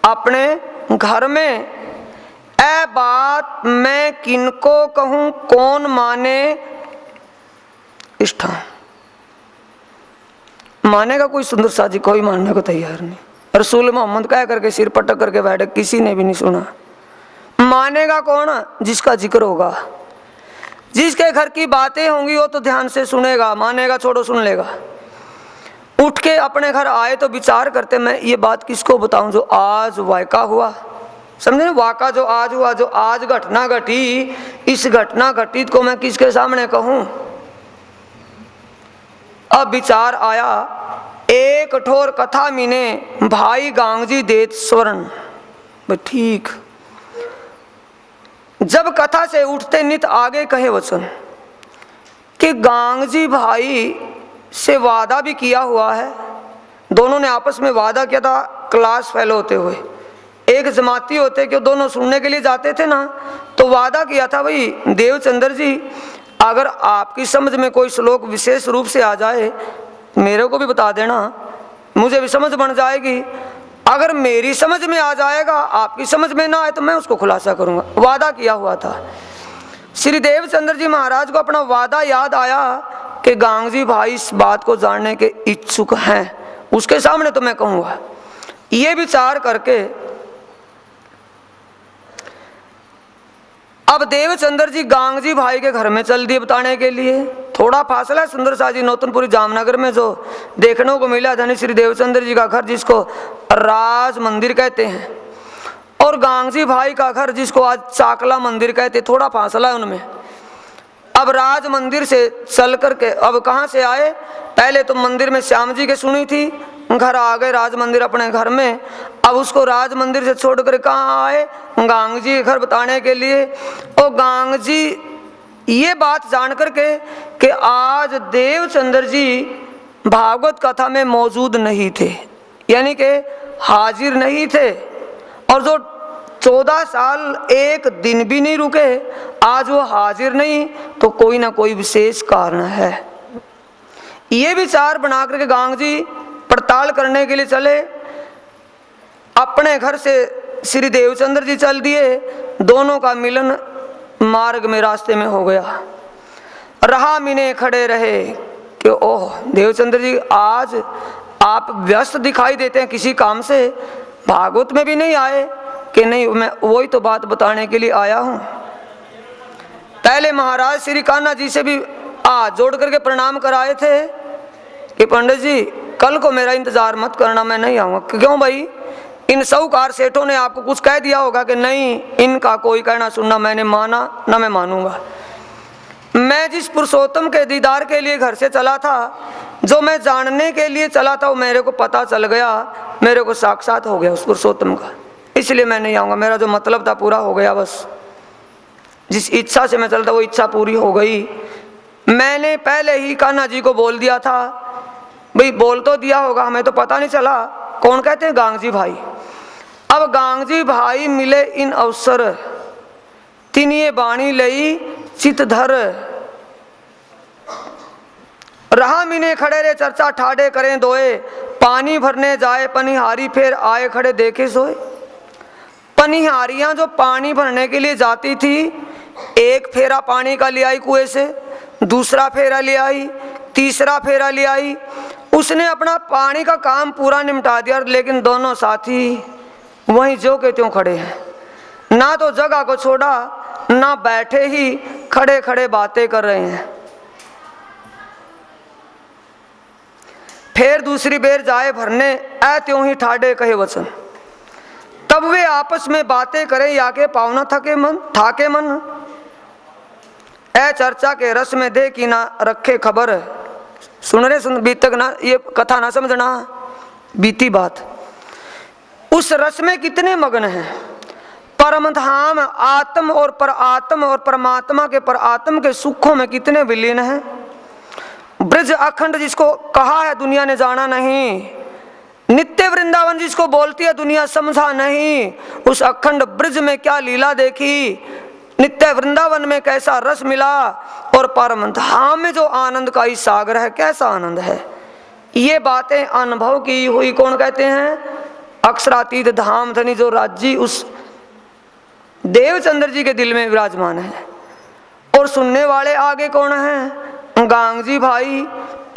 अपने घर में। ऐ बात मैं किनको कहूं, कौन माने इष्टा। मानेगा कोई सुंदर सा जी? कोई मानने को तैयार नहीं। रसूल मोहम्मद कह करके सिर पटक करके बैठे, किसी ने भी नहीं सुना। मानेगा कौन? जिसका जिक्र होगा, जिसके घर की बातें होंगी वो तो ध्यान से सुनेगा, मानेगा छोड़ो सुन लेगा। उठ के अपने घर आए तो विचार करते, मैं ये बात किसको बताऊं जो आज वाक़ा हुआ। समझे? वाक़ा जो आज हुआ, जो आज घटना घटी, इस घटना घटित को मैं किसके सामने कहूं? अब विचार आया, एक ठोर कथा मीने भाई गांगजी देत स्वर्ण। ठीक, जब कथा से उठते नित आगे कहे वचन कि गांगजी भाई से वादा भी किया हुआ है। दोनों ने आपस में वादा किया था, क्लास फेल होते हुए, एक जमाती होते कि दोनों सुनने के लिए जाते थे ना, तो वादा किया था, भाई देवचंद्र जी अगर आपकी समझ में कोई श्लोक विशेष रूप से आ जाए मेरे को भी बता देना, मुझे भी समझ बन जाएगी। अगर मेरी समझ में आ जाएगा, आपकी समझ में ना आए तो मैं उसको खुलासा करूंगा। वादा किया हुआ था। श्री देवचंद्र जी महाराज को अपना वादा याद आया कि गांगजी भाई इस बात को जानने के इच्छुक हैं, उसके सामने तो मैं कहूंगा। ये विचार करके अब देवचंद्र जी गांगजी भाई के घर में चल दिए बताने के लिए। थोड़ा फासला है सुंदर सा जी, नौतनपुरी जामनगर में जो देखने को मिला धनी श्री देवचंद्र जी का घर जिसको राज मंदिर कहते हैं, और गांगजी भाई का घर जिसको आज चाकला मंदिर कहते, थोड़ा फासला है उनमें। अब राज मंदिर से चल करके अब कहाँ से आए? पहले तो मंदिर में श्याम जी के सुनी थी, घर आ गए राज मंदिर अपने घर में। अब उसको राज मंदिर से छोड़कर कहाँ आए? गांगजी के घर बताने के लिए। और गांगजी ये बात जान करके कि आज देवचंद्र जी भागवत कथा में मौजूद नहीं थे, यानी कि हाजिर नहीं थे, और जो 14 साल एक दिन भी नहीं रुके, आज वो हाजिर नहीं, तो कोई ना कोई विशेष कारण है। ये विचार बना करके गांगजी पड़ताल करने के लिए चले। अपने घर से श्री देवचंद्र जी चल दिए। दोनों का मिलन मार्ग में रास्ते में हो गया। राह मिने खड़े रहे कि ओह देवचंद्र जी, आज आप व्यस्त दिखाई देते हैं किसी काम से, भागवत में भी नहीं आए। कि नहीं, मैं वही तो बात बताने के लिए आया हूँ। पहले महाराज श्री कान्हा जी से भी हाथ जोड़ करके प्रणाम कराए थे कि पंडित जी कल को मेरा इंतजार मत करना, मैं नहीं आऊँगा। क्यों भाई, इन साहूकार सेठों ने आपको कुछ कह दिया होगा कि नहीं, इनका कोई कहना सुनना मैंने माना ना मैं मानूंगा। मैं जिस पुरुषोत्तम के दीदार के लिए घर से चला था, जो मैं जानने के लिए चला था, वो मेरे को पता चल गया, मेरे को साक्षात हो गया उस पुरुषोत्तम का, इसलिए मैं नहीं आऊँगा। मेरा जो मतलब था पूरा हो गया, बस जिस इच्छा से मैं चलता वो इच्छा पूरी हो गई। मैंने पहले ही कान्हा जी को बोल दिया था, भाई बोल तो दिया होगा, हमें तो पता नहीं चला। कौन कहते हैं? गांगजी भाई। अब गांगजी भाई मिले इन अवसर, तिनिये बाणी लई चित धर, राह मिने खड़े रे चर्चा ठाडे करें दोए, पानी भरने जाए पनिहारी फिर आए खड़े देखे सोए। पनिहारियां जो पानी भरने के लिए जाती थी, एक फेरा पानी का ले आई कुएं से, दूसरा फेरा ले आई, तीसरा फेरा ले आई। उसने अपना पानी का काम पूरा निपटा दिया, लेकिन दोनों साथी वहीं जो के त्यों खड़े हैं, ना तो जगह को छोड़ा, ना बैठे ही खड़े खड़े बातें कर रहे हैं। फिर दूसरी बेर जाए भरने, ऐ त्यों ही ठाडे कहे वचन। तब वे आपस में बातें करें, या के पावना ठाके मन, ऐ चर्चा के रस में दे कि ना रखे खबर। सुन रहे सुन, बीतक ना, ये कथा ना समझना, बीती बात। उस रस में कितने मग्न हैं, परम धाम आत्म और पर आत्म और परमात्मा के पर आत्म के सुखों में कितने विलीन हैं। ब्रज अखंड जिसको कहा है दुनिया ने जाना नहीं, नित्य वृंदावन जिसको बोलती है दुनिया समझा नहीं, उस अखंड ब्रज में क्या लीला देखी, नित्य वृंदावन में कैसा रस मिला, और परम धाम में जो आनंद का ही सागर है, कैसा आनंद है। ये बातें अनुभव की हुई कौन कहते हैं? अक्षरातीत धाम धनी जो राज्य उस देवचंद्र जी के दिल में विराजमान है। और सुनने वाले आगे कौन हैं? गांगजी भाई।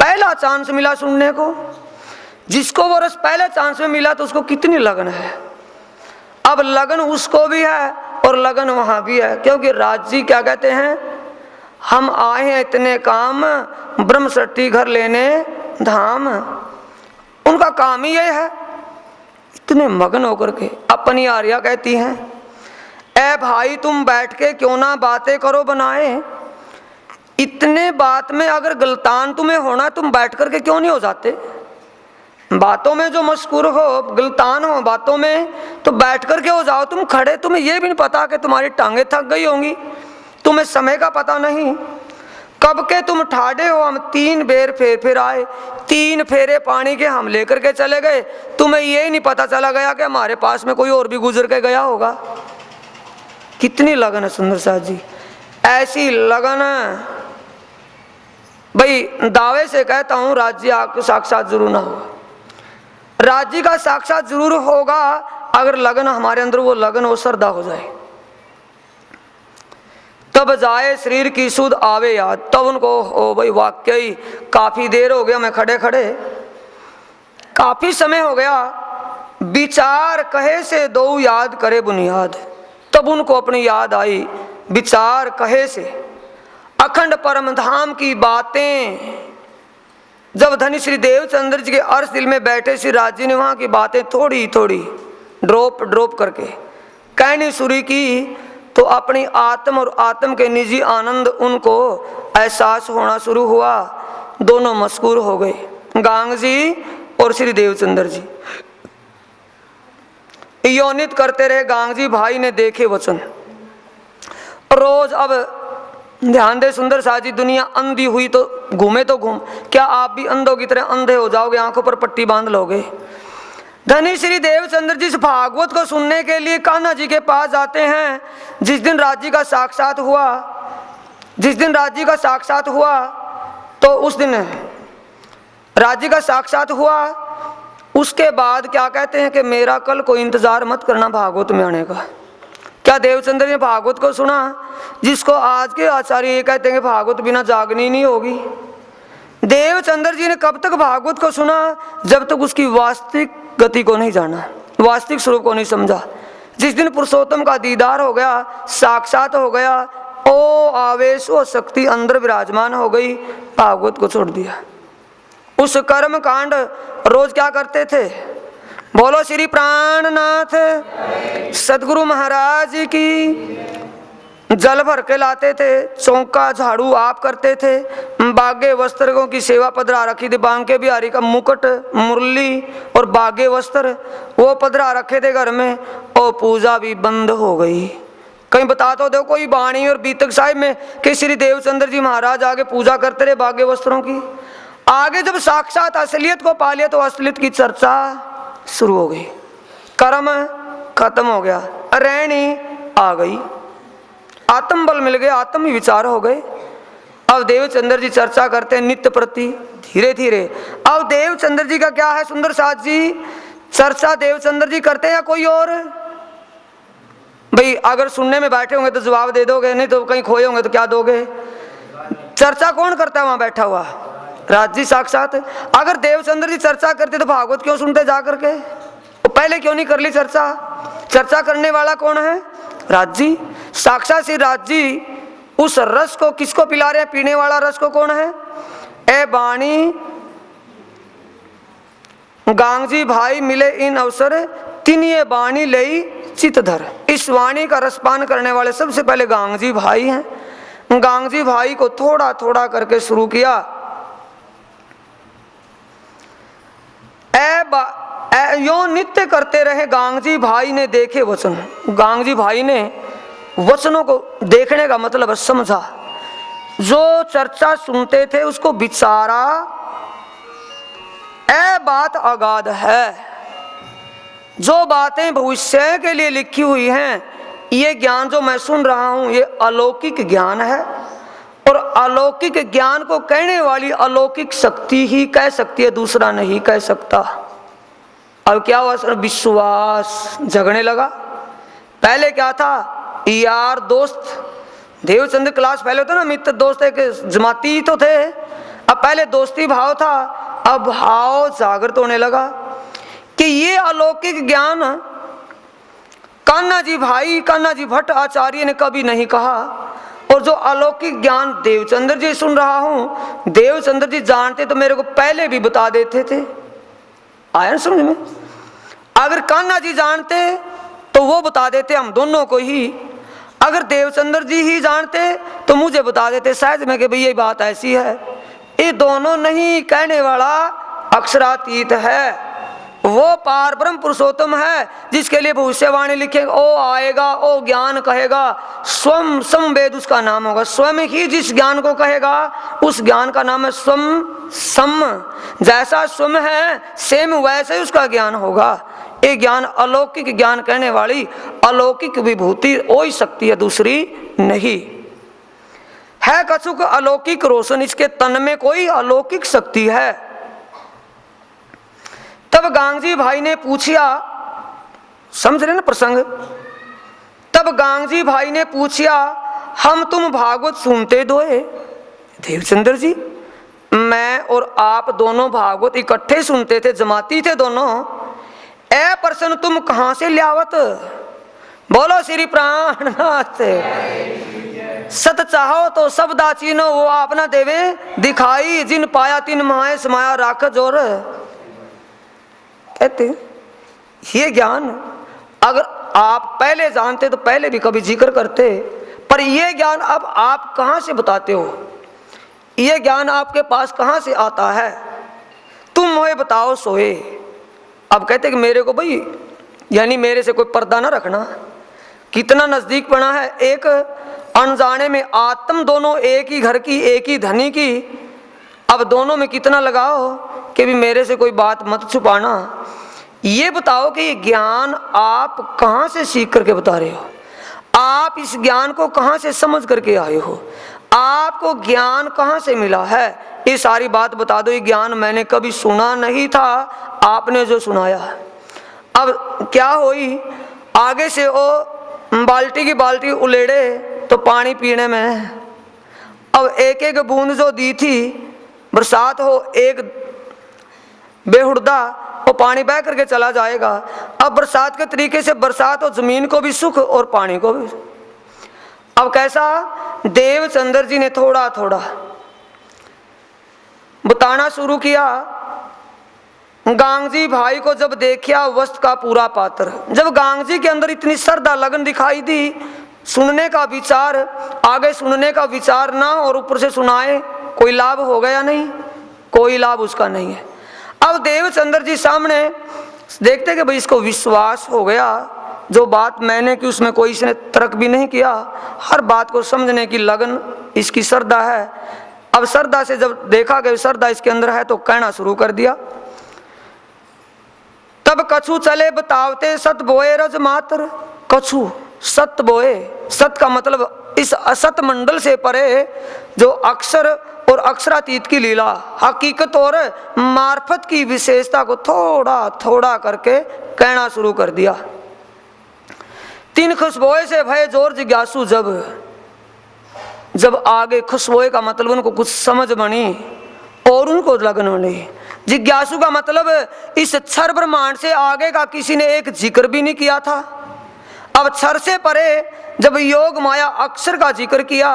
पहला चांस मिला सुनने को, जिसको वो रस पहले चांस में मिला तो उसको कितनी लगन है। अब लगन उसको भी है और लगन वहां भी है, क्योंकि राजी क्या कहते हैं? हम आए हैं इतने काम, ब्रह्म सृष्टि घर लेने धाम। उनका काम ही ये है, इतने मगन होकर के। अपनी आर्या कहती हैं, ए भाई तुम बैठ के क्यों ना बातें करो बनाए। इतने बात में अगर गलतान तुम्हें होना, तुम बैठ करके क्यों नहीं हो जाते? बातों में जो मशकूर हो, गलतान हो बातों में, तो बैठ करके हो जाओ। तुम खड़े, तुम्हें यह भी नहीं पता कि तुम्हारी टांगे थक गई होंगी, तुम्हें समय का पता नहीं, कब के तुम ठाडे हो। हम 3 बेर फिर आए, 3 फेरे पानी के हम लेकर के चले गए, तुम्हें ये नहीं पता चला गया कि हमारे पास में कोई और भी गुजर के गया होगा। कितनी लगन है सुंदर साथ जी, ऐसी लगन भाई दावे से कहता हूं राज्य आपको साक्षात जरूर ना होगा। राज्य का साक्षात जरूर होगा अगर लगन हमारे अंदर, वो लगन वो श्रद्धा हो जाए, तब जाए शरीर की सुध आवे याद। तब उनको ओ भाई वाकई काफी देर हो गया, मैं खड़े खड़े काफी समय हो गया, विचार कहे से दो याद करे बुनियाद। तब उनको अपनी याद आई, विचार कहे से अखंड परम धाम की बातें। जब धनी श्री देवचंद्र जी के अर्श दिल में बैठे श्री राजी ने वहां की बातें थोड़ी थोड़ी ड्रॉप करके कहनी शुरू की, तो अपनी आत्म और आत्म के निजी आनंद उनको एहसास होना शुरू हुआ। दोनों मशकूर हो गए, गांग जी और श्री देवचंद्र जी। योनित करते रहे गांग जी भाई ने देखे वचन। रोज अब ध्यान दे सुंदर साजी, दुनिया अंधी हुई तो घूमे तो घूम, क्या आप भी अंधों की तरह अंधे हो जाओगे, आंखों पर पट्टी बांध लोगे? धनी श्री देवचंद्र जी इस भागवत को सुनने के लिए कान्हा जी के पास जाते हैं। जिस दिन राज्य का साक्षात हुआ, जिस दिन राज्य का साक्षात हुआ, तो उस दिन राज्य का साक्षात हुआ उसके बाद क्या कहते हैं कि मेरा कल कोई इंतजार मत करना भागवत में आने का। क्या देवचंद्र ने भागवत को सुना, जिसको आज के आचार्य ये कहते हैं कि भागवत बिना जागनी नहीं होगी। देवचंद्र जी ने कब तक भागवत को सुना, जब तक उसकी वास्तविक गति को नहीं जाना, वास्तविक स्वरूप को नहीं समझा। जिस दिन पुरुषोत्तम का दीदार हो गया, साक्षात हो गया, ओ आवेश ओ शक्ति अंदर विराजमान हो गई, भागवत को छोड़ दिया। उस कर्म कांड रोज क्या करते थे, बोलो श्री प्राणनाथ सदगुरु महाराज की। जल भर के लाते थे, चौका झाड़ू आप करते थे, बागे वस्त्रों की सेवा पधरा रखी थी। बांके बिहारी का मुकुट, मुरली और बागे वस्त्र वो पधरा रखे थे घर में, और पूजा भी बंद हो गई। कहीं बता तो दो कोई बाणी और बीतक साहिब में कि श्री देवचंद्र जी महाराज आगे पूजा करते रहे बागे वस्त्रों की। आगे जब साक्षात असलियत को पा लिया तो असलियत की चर्चा शुरू हो गई, कर्म खत्म हो गया, रैणी आ गई, आत्म बल मिल गया, आत्म ही विचार हो गए। अब देवचंद्र जी चर्चा करते हैं नित्य प्रति, धीरे धीरे। अब देवचंद्र जी का क्या है, सुंदर साथ जी, चर्चा देवचंद्र जी करते हैं या कोई और? भाई अगर सुनने में बैठे होंगे तो जवाब दे दोगे, नहीं तो कहीं खोए होंगे तो क्या दोगे? चर्चा कौन करता है वहां बैठा हुआ? राज जी साक्षात। अगर देवचंद्र जी चर्चा करते तो भागवत क्यों सुनते जा करके? तो पहले क्यों नहीं कर ली चर्चा? चर्चा करने वाला कौन है? राज जी साक्षात। श्री राज जी उस रस को किसको पिला रहे हैं? पीने वाला रस को कौन है? ए बाणी गांगजी भाई मिले इन अवसर, तीन ये बाणी लई चितधर। इस वाणी का रसपान करने वाले सबसे पहले गांगजी भाई हैं। गांगजी भाई को थोड़ा थोड़ा करके शुरू किया। यो नित्य करते रहे। गांगजी भाई ने देखे वचन, गांगजी भाई ने वचनों को देखने का मतलब समझा। जो चर्चा सुनते थे उसको विचारा, ए बात अगाध है, जो बातें भविष्य के लिए लिखी हुई हैं, ये ज्ञान जो मैं सुन रहा हूं ये अलौकिक ज्ञान है, और अलौकिक ज्ञान को कहने वाली अलौकिक शक्ति ही कह सकती है, दूसरा नहीं कह सकता। अब क्या हुआ सर? विश्वास जगने लगा। पहले क्या था, यार दोस्त, देवचंद्र क्लास पहले होता ना, मित्र दोस्त एक जमाती तो थे, अब पहले दोस्ती भाव था, अब भाव जागृत होने लगा कि ये अलौकिक ज्ञान कान्हा जी भाई, कान्हा जी भट्ट आचार्य ने कभी नहीं कहा, और जो अलौकिक ज्ञान देवचंद्र जी सुन रहा हूं, देवचंद्र जी जानते तो मेरे को पहले भी बता देते थे। आया ना समझ में? अगर कान्हा जी जानते तो वो बता देते हम दोनों को ही, अगर देवचंद्र जी ही जानते तो मुझे बता देते शायद में कि भाई ये बात ऐसी है। ये दोनों नहीं कहने वाला अक्षरातीत है, वो पार ब्रह्म पुरुषोत्तम है, जिसके लिए भविष्यवाणी लिखे, ओ आएगा, ओ ज्ञान कहेगा, स्वम समवेद उसका नाम होगा। स्वयं ही जिस ज्ञान को कहेगा उस ज्ञान का नाम है स्वम सम। जैसा स्वम है सेम वैसे ही उसका ज्ञान होगा। ये ज्ञान अलौकिक ज्ञान कहने वाली अलौकिक विभूति हो ही सकती है, दूसरी नहीं है। कछुक अलौकिक रोशन, इसके तन में कोई अलौकिक शक्ति है। तब गांगजी भाई ने पूछा, समझ रहे ना प्रसंग? तब गांगजी भाई ने पूछा, हम तुम भागवत सुनते दोए? देवचंद्र जी, मैं और आप दोनों भागवत इकट्ठे सुनते थे, जमाती थे दोनों। ए प्रश्न तुम कहां से लियावत? बोलो श्री प्राणनाथ। सत चाहो तो सब दाचीनो, वो आपना देवे दिखाई, जिन पाया तिन माए समाया राख जोर। कहते ये ज्ञान अगर आप पहले जानते तो पहले भी कभी जिक्र करते, पर ये ज्ञान अब आप कहां से बताते हो? ये ज्ञान आपके पास कहां से आता है? तुम मोहे बताओ सोए। अब कहते कि मेरे को भाई, यानी मेरे से कोई पर्दा ना रखना। कितना नजदीक पड़ा है, एक अनजाने में आत्म, दोनों एक ही घर की, एक ही धनी की। अब दोनों में कितना लगाओ कि भी मेरे से कोई बात मत छुपाना। ये बताओ कि ये ज्ञान आप कहां से सीख करके बता रहे हो? आप इस ज्ञान को कहां से समझ करके आए हो? आपको ज्ञान कहाँ से मिला है? ये सारी बात बता दो। ये ज्ञान मैंने कभी सुना नहीं था, आपने जो सुनाया। अब क्या हुई, आगे से वो बाल्टी की बाल्टी उलेड़े तो पानी पीने में। अब एक एक बूंद जो दी थी, बरसात हो एक बेहुड़दा, वो पानी बह करके चला जाएगा। अब बरसात के तरीके से बरसात हो, जमीन को भी सुख और पानी को भी। अब कैसा, देवचंद्र जी ने थोड़ा थोड़ा बताना शुरू किया। गांगजी भाई को जब देखा वस्त का पूरा पात्र, जब गांगजी के अंदर इतनी श्रद्धा लगन दिखाई दी, सुनने का विचार, आगे सुनने का विचार ना और ऊपर से सुनाए, कोई लाभ हो गया? नहीं, कोई लाभ उसका नहीं है। अब देवचंद्र जी सामने देखते कि भाई इसको विश्वास हो गया, जो बात मैंने की उसमें कोई इसने तर्क भी नहीं किया, हर बात को समझने की लगन इसकी श्रद्धा है। अब श्रद्धा से जब देखा कि श्रद्धा इसके अंदर है तो कहना शुरू कर दिया। तब कछु चले बतावते सत बोए रज मात्र। कछु सत बोए, सत का मतलब इस असत मंडल से परे जो अक्षर और अक्षरातीत की लीला, हकीकत और मार्फत की विशेषता को थोड़ा थोड़ा करके कहना शुरू कर दिया। तीन खुशबोए से भय जोर जिज्ञासु, जब आगे खुशबोए का मतलब उनको कुछ समझ बनी और उनको लगन बनी। जिज्ञासु का मतलब इस क्षर ब्रह्मांड से आगे का किसी ने एक जिक्र भी नहीं किया था। अब क्षर से परे जब योग माया अक्षर का जिक्र किया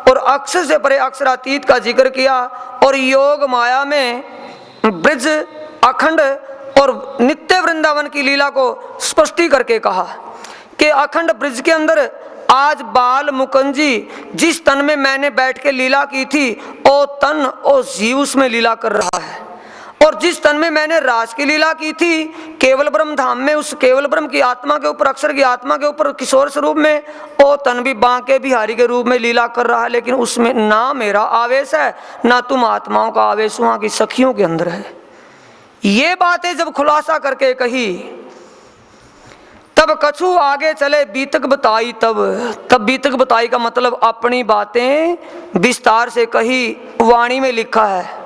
और अक्षर से परे अक्षरातीत का जिक्र किया और योग माया में ब्रज अखंड और नित्य वृंदावन की लीला को स्पष्टी करके कहा कि अखंड ब्रज के अंदर आज बाल मुकुंजी जिस तन में मैंने बैठ के लीला की थी, ओ तन ओ जीव उसमें लीला कर रहा है। और जिस तन में मैंने रास की लीला की थी, केवल ब्रह्म धाम में उस केवल ब्रह्म की आत्मा के ऊपर, अक्षर की आत्मा के ऊपर किशोर स्वरूप में, ओ तन भी बांके बिहारी के रूप में लीला कर रहा है। लेकिन उसमें ना मेरा आवेश है, ना तुम आत्माओं का आवेश वहां की सखियों के अंदर है। ये बातें जब खुलासा करके कही, तब कछु आगे चले बीतक बताई। तब बीतक बताई का मतलब अपनी बातें विस्तार से कही। वाणी में लिखा है,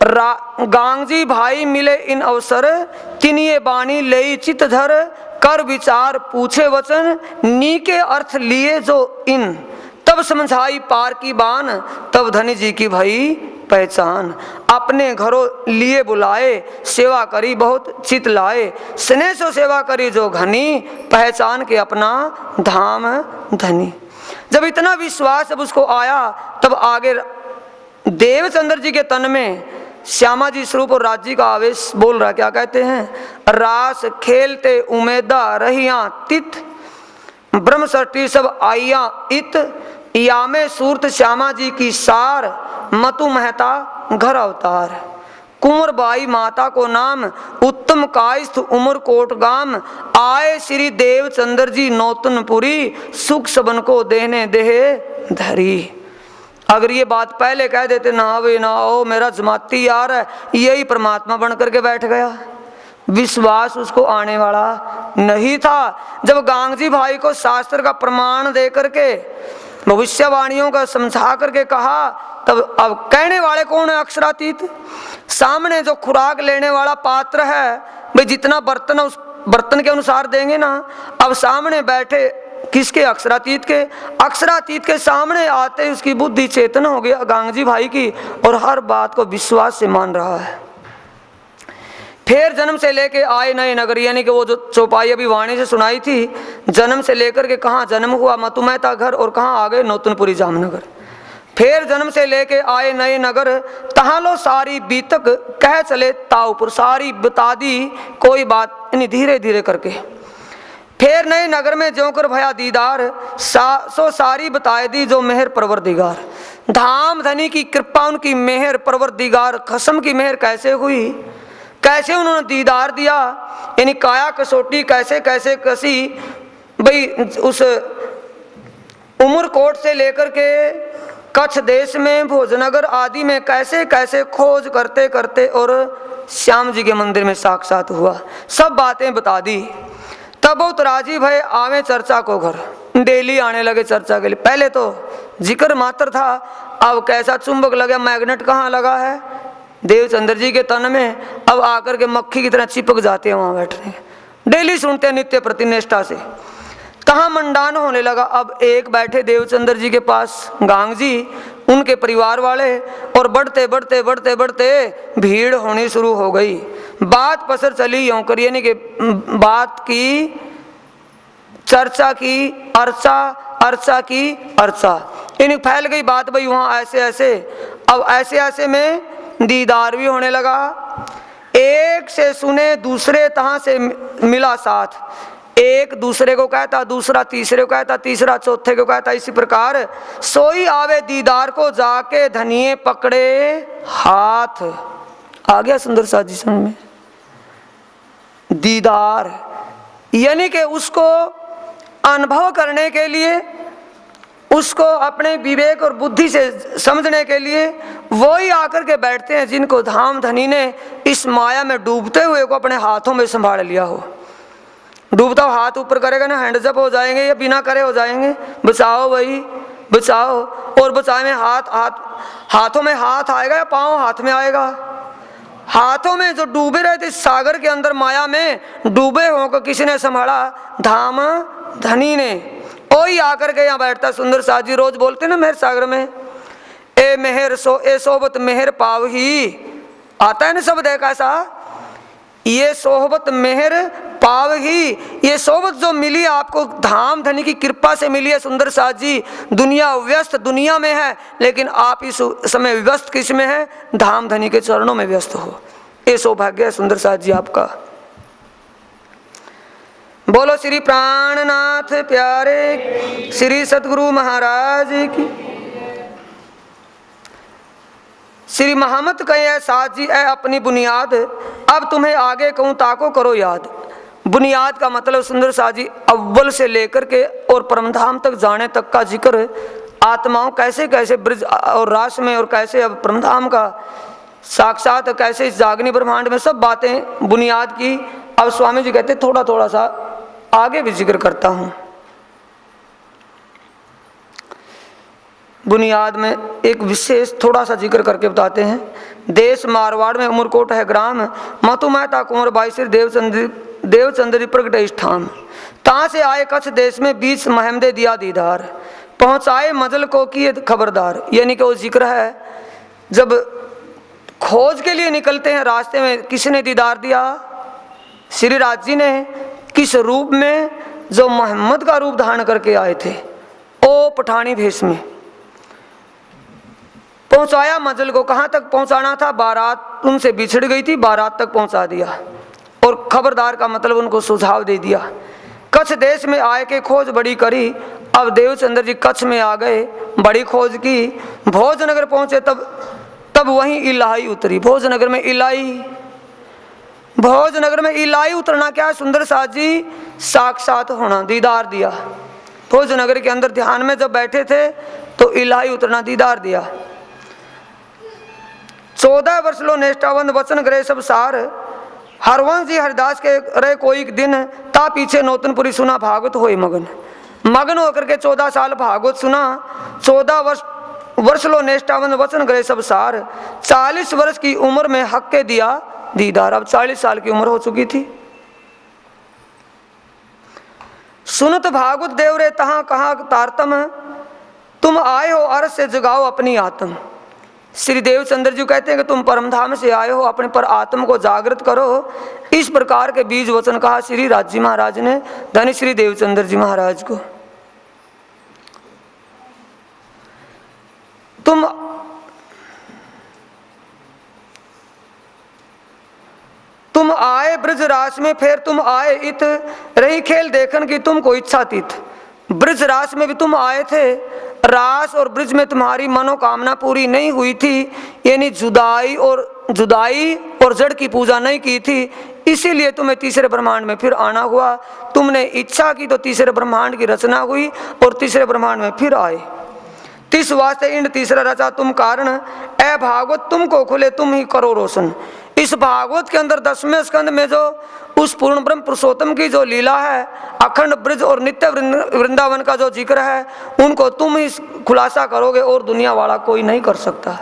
गांगजी भाई मिले इन अवसर, तिनिये बाणी ले चित धर, कर विचार पूछे वचन, नी के अर्थ लिए जो इन, तब समझाई पार की बान, तब धनी जी की भई पहचान। अपने घरों लिए बुलाए, सेवा करी बहुत चित लाए, स्नेह से सेवा करी जो घनी, पहचान के अपना धाम धनी। जब इतना विश्वास जब उसको आया, तब आगे देवचंद्र जी के तन में श्यामा जी स्वरूप और राज जी का आवेश बोल रहा। क्या कहते हैं, रास खेलते उमेदा रहिया तित, ब्रह्म सृष्टि सब आइया इत, यामे सूरत श्यामा जी की सार, मतु महता घर अवतार। कुंवर बाई माता को नाम, उत्तम कायस्थ उमर कोट गाम, आए श्री देवचंद्र जी नौतनपुरी, सुख सबन को देने देहे धरी। अगर ये बात पहले कह देते, ना वे ना ओ मेरा जमाती यार है, यही परमात्मा बन करके बैठ गया। विश्वास उसको आने वाला नहीं था। जब गांगजी भाई को शास्त्र का प्रमाण दे करके, भविष्यवाणियों का समझा करके कहा, तब अब कहने वाले कौन है? अक्षरातीत। सामने जो खुराक लेने वाला पात्र है, भाई जितना बर्तन उस बर्तन के अनुसार देंगे ना। अब सामने बैठे किसके? अक्षरातीत के। अक्षरातीत के सामने आते उसकी बुद्धि चेतन हो गया गांगजी भाई की, और हर बात को विश्वास से मान रहा है। फिर जन्म से लेके आए नए नगर, यानी कि वो जो चौपाई अभी वाणी से सुनाई थी, जन्म से लेकर के कहाँ जन्म हुआ, मतु मेहता घर, और कहाँ आ गए नौतनपुरी जामनगर। फिर जन्म से लेके आए नए नगर, तहाँ लो सारी बीतक कह चले ताऊपुर, सारी बता दी कोई बात नहीं धीरे धीरे करके। फिर नए नगर में ज्यों कर भया दीदार, सो सारी बताए दी जो मेहर परवरदिगार। धाम धनी की कृपा उनकी मेहर परवरदिगार, खसम की मेहर कैसे हुई, कैसे उन्होंने दीदार दिया, यानी काया कसौटी कैसे कैसे कसी। भाई उस उमरकोट से लेकर के कच्छ देश में भोजनगर आदि में कैसे कैसे खोज करते करते और श्याम जी के मंदिर में साक्षात हुआ, सब बातें बता दी। तब बहुत राजी भय आवे चर्चा को घर, डेली आने लगे चर्चा के लिए। पहले तो जिक्र मात्र था, अब कैसा चुंबक लगा, मैग्नेट कहाँ लगा है देवचंद्र जी के तन में, अब आकर के मक्खी की तरह चिपक जाते हैं वहां बैठने। डेली सुनते हैं नित्य प्रतिनिष्ठा से। कहाँ मंडान होने लगा। अब एक बैठे देवचंद्र जी के पास गांग जी, उनके परिवार वाले, और बढ़ते बढ़ते बढ़ते बढ़ते भीड़ होनी शुरू हो गई। बात पसर चली यूं करिए नहीं कि बात की चर्चा की, अर्चा, अर्चा की अर्चा, इन फैल गई बात भाई वहां ऐसे ऐसे। अब ऐसे ऐसे में दीदार भी होने लगा। एक से सुने दूसरे तहां से मिला साथ, एक दूसरे को कहता, दूसरा तीसरे को कहता, तीसरा चौथे को कहता। इसी प्रकार सोई आवे दीदार को जाके धनिये पकड़े हाथ। आ गया सुंदर साथ जी समझ में। दीदार यानी कि उसको अनुभव करने के लिए, उसको अपने विवेक और बुद्धि से समझने के लिए वो ही आकर के बैठते हैं जिनको धाम धनी ने इस माया में डूबते हुए को अपने हाथों में संभाल लिया हो। डूबता हुआ हाथ ऊपर करेगा ना, हैंडजअप हो जाएंगे या बिना करे हो जाएंगे। बचाओ भाई बचाओ, और बचाए में हाथों में हाथ आएगा या पाँव हाथ में आएगा। हाथों में जो डूबे रहते सागर के अंदर माया में डूबे हो को किसी ने संभाला, धाम धनी ने। वही आकर के यहाँ बैठता सुंदर साथ जी। रोज बोलते ना मेहर सागर में, ए मेहर ए सोबत मेहर पाव ही, आता है ना शब्द है कैसा, ये सोहबत मेहर पाव ही। ये सोहबत जो मिली आपको धाम धनी की कृपा से मिली है सुंदर साथ जी। दुनिया व्यस्त दुनिया में है, लेकिन आप इस समय व्यस्त किस में है, धाम धनी के चरणों में व्यस्त हो। ये सौभाग्य है सुंदर साथ जी आपका। बोलो श्री प्राणनाथ प्यारे श्री सतगुरु महाराज की। श्री महामत कहे साथ जी ऐ अपनी बुनियाद, अब तुम्हें आगे कहूँ ताको करो याद। बुनियाद का मतलब सुंदर साथ जी अव्वल से लेकर के और परमधाम तक जाने तक का जिक्र, आत्माओं कैसे कैसे ब्रज और रास में, और कैसे अब परमधाम का साक्षात, कैसे इस जागनी ब्रह्मांड में, सब बातें बुनियाद की। अब स्वामी जी कहते थोड़ा थोड़ा सा आगे भी जिक्र करता हूँ। बुनियाद में एक विशेष थोड़ा सा जिक्र करके बताते हैं। देश मारवाड़ में उमरकोट है ग्राम, मतु मेहता कुंवर बाई श्री देवचंद्री प्रगट स्थान। ता से आए कच्छ देश में बीच महमदे दिया दीदार, पहुंचाए मजल को किए खबरदार। यानी कि वो जिक्र है जब खोज के लिए निकलते हैं रास्ते में किसने दीदार दिया, श्री राज जी ने। किस रूप में, जो मोहम्मद का रूप धारण करके आए थे, ओ पठानी भेष में। पहुंचाया मंजिल को, कहां तक पहुंचाना था, बारात उनसे बिछड़ गई थी, बारात तक पहुंचा दिया। और खबरदार का मतलब उनको सुझाव दे दिया। कच्छ देश में आए के खोज बड़ी करी। अब देवचंद्र जी कच्छ में आ गए, बड़ी खोज की। भोजनगर पहुंचे तब वहीं इलाही उतरी। भोजनगर में इलाही, भोजनगर में इलाही उतरना क्या है सुंदर साथ जी, साक्षात होना, दीदार दिया। भोजनगर के अंदर ध्यान में जब बैठे थे तो इलाही उतरना, दीदार दिया। 14 वर्ष लो निष्ठावंत वचन ग्रह सब सार, हरवंश जी हरिदास के रहे कोई दिन, ता पीछे नौतनपुरी सुना भागवत होई मगन। मगन होकर के 14 साल भागवत सुना। 14 वर्ष लो निष्ठावंत वचन ग्रह सब सार, 40 वर्ष की उम्र में हक के दिया दीदार। अब 40 साल की उम्र हो चुकी थी। सुनत भागवत देव रे तहां कहा तारतम, तुम आए हो अर्थ से जगाओ अपनी आत्म। श्री देवचंद्र जी कहते हैं कि तुम परमधाम से आए हो, अपने पर आत्म को जागृत करो। इस प्रकार के बीज वचन कहा श्री राज जी महाराज ने धनी श्री देवचंद्र जी महाराज को। तुम आए ब्रज रास में, फिर तुम आए इत, रही खेल देखन की तुमको इच्छा तीत। ब्रज रास में भी तुम आए थे, रास और ब्रज में तुम्हारी मनोकामना पूरी नहीं हुई थी, यानी जुदाई और जड़ की पूजा नहीं की थी, इसीलिए तुम्हें तीसरे ब्रह्मांड में फिर आना हुआ। तुमने इच्छा की तो तीसरे ब्रह्मांड की रचना हुई और तीसरे ब्रह्मांड में फिर आए। तिस वास्ते इन तीसरा रचा तुम कारण, ए भागवत तुमको खुले तुम ही करो रोशन। इस भागवत के अंदर 10वें स्कंद में जो उस पूर्ण ब्रह्म पुरुषोत्तम की जो लीला है, अखंड ब्रज और नित्य वृंदावन का जो जिक्र है, उनको तुम ही खुलासा करोगे और दुनिया वाला कोई नहीं कर सकता।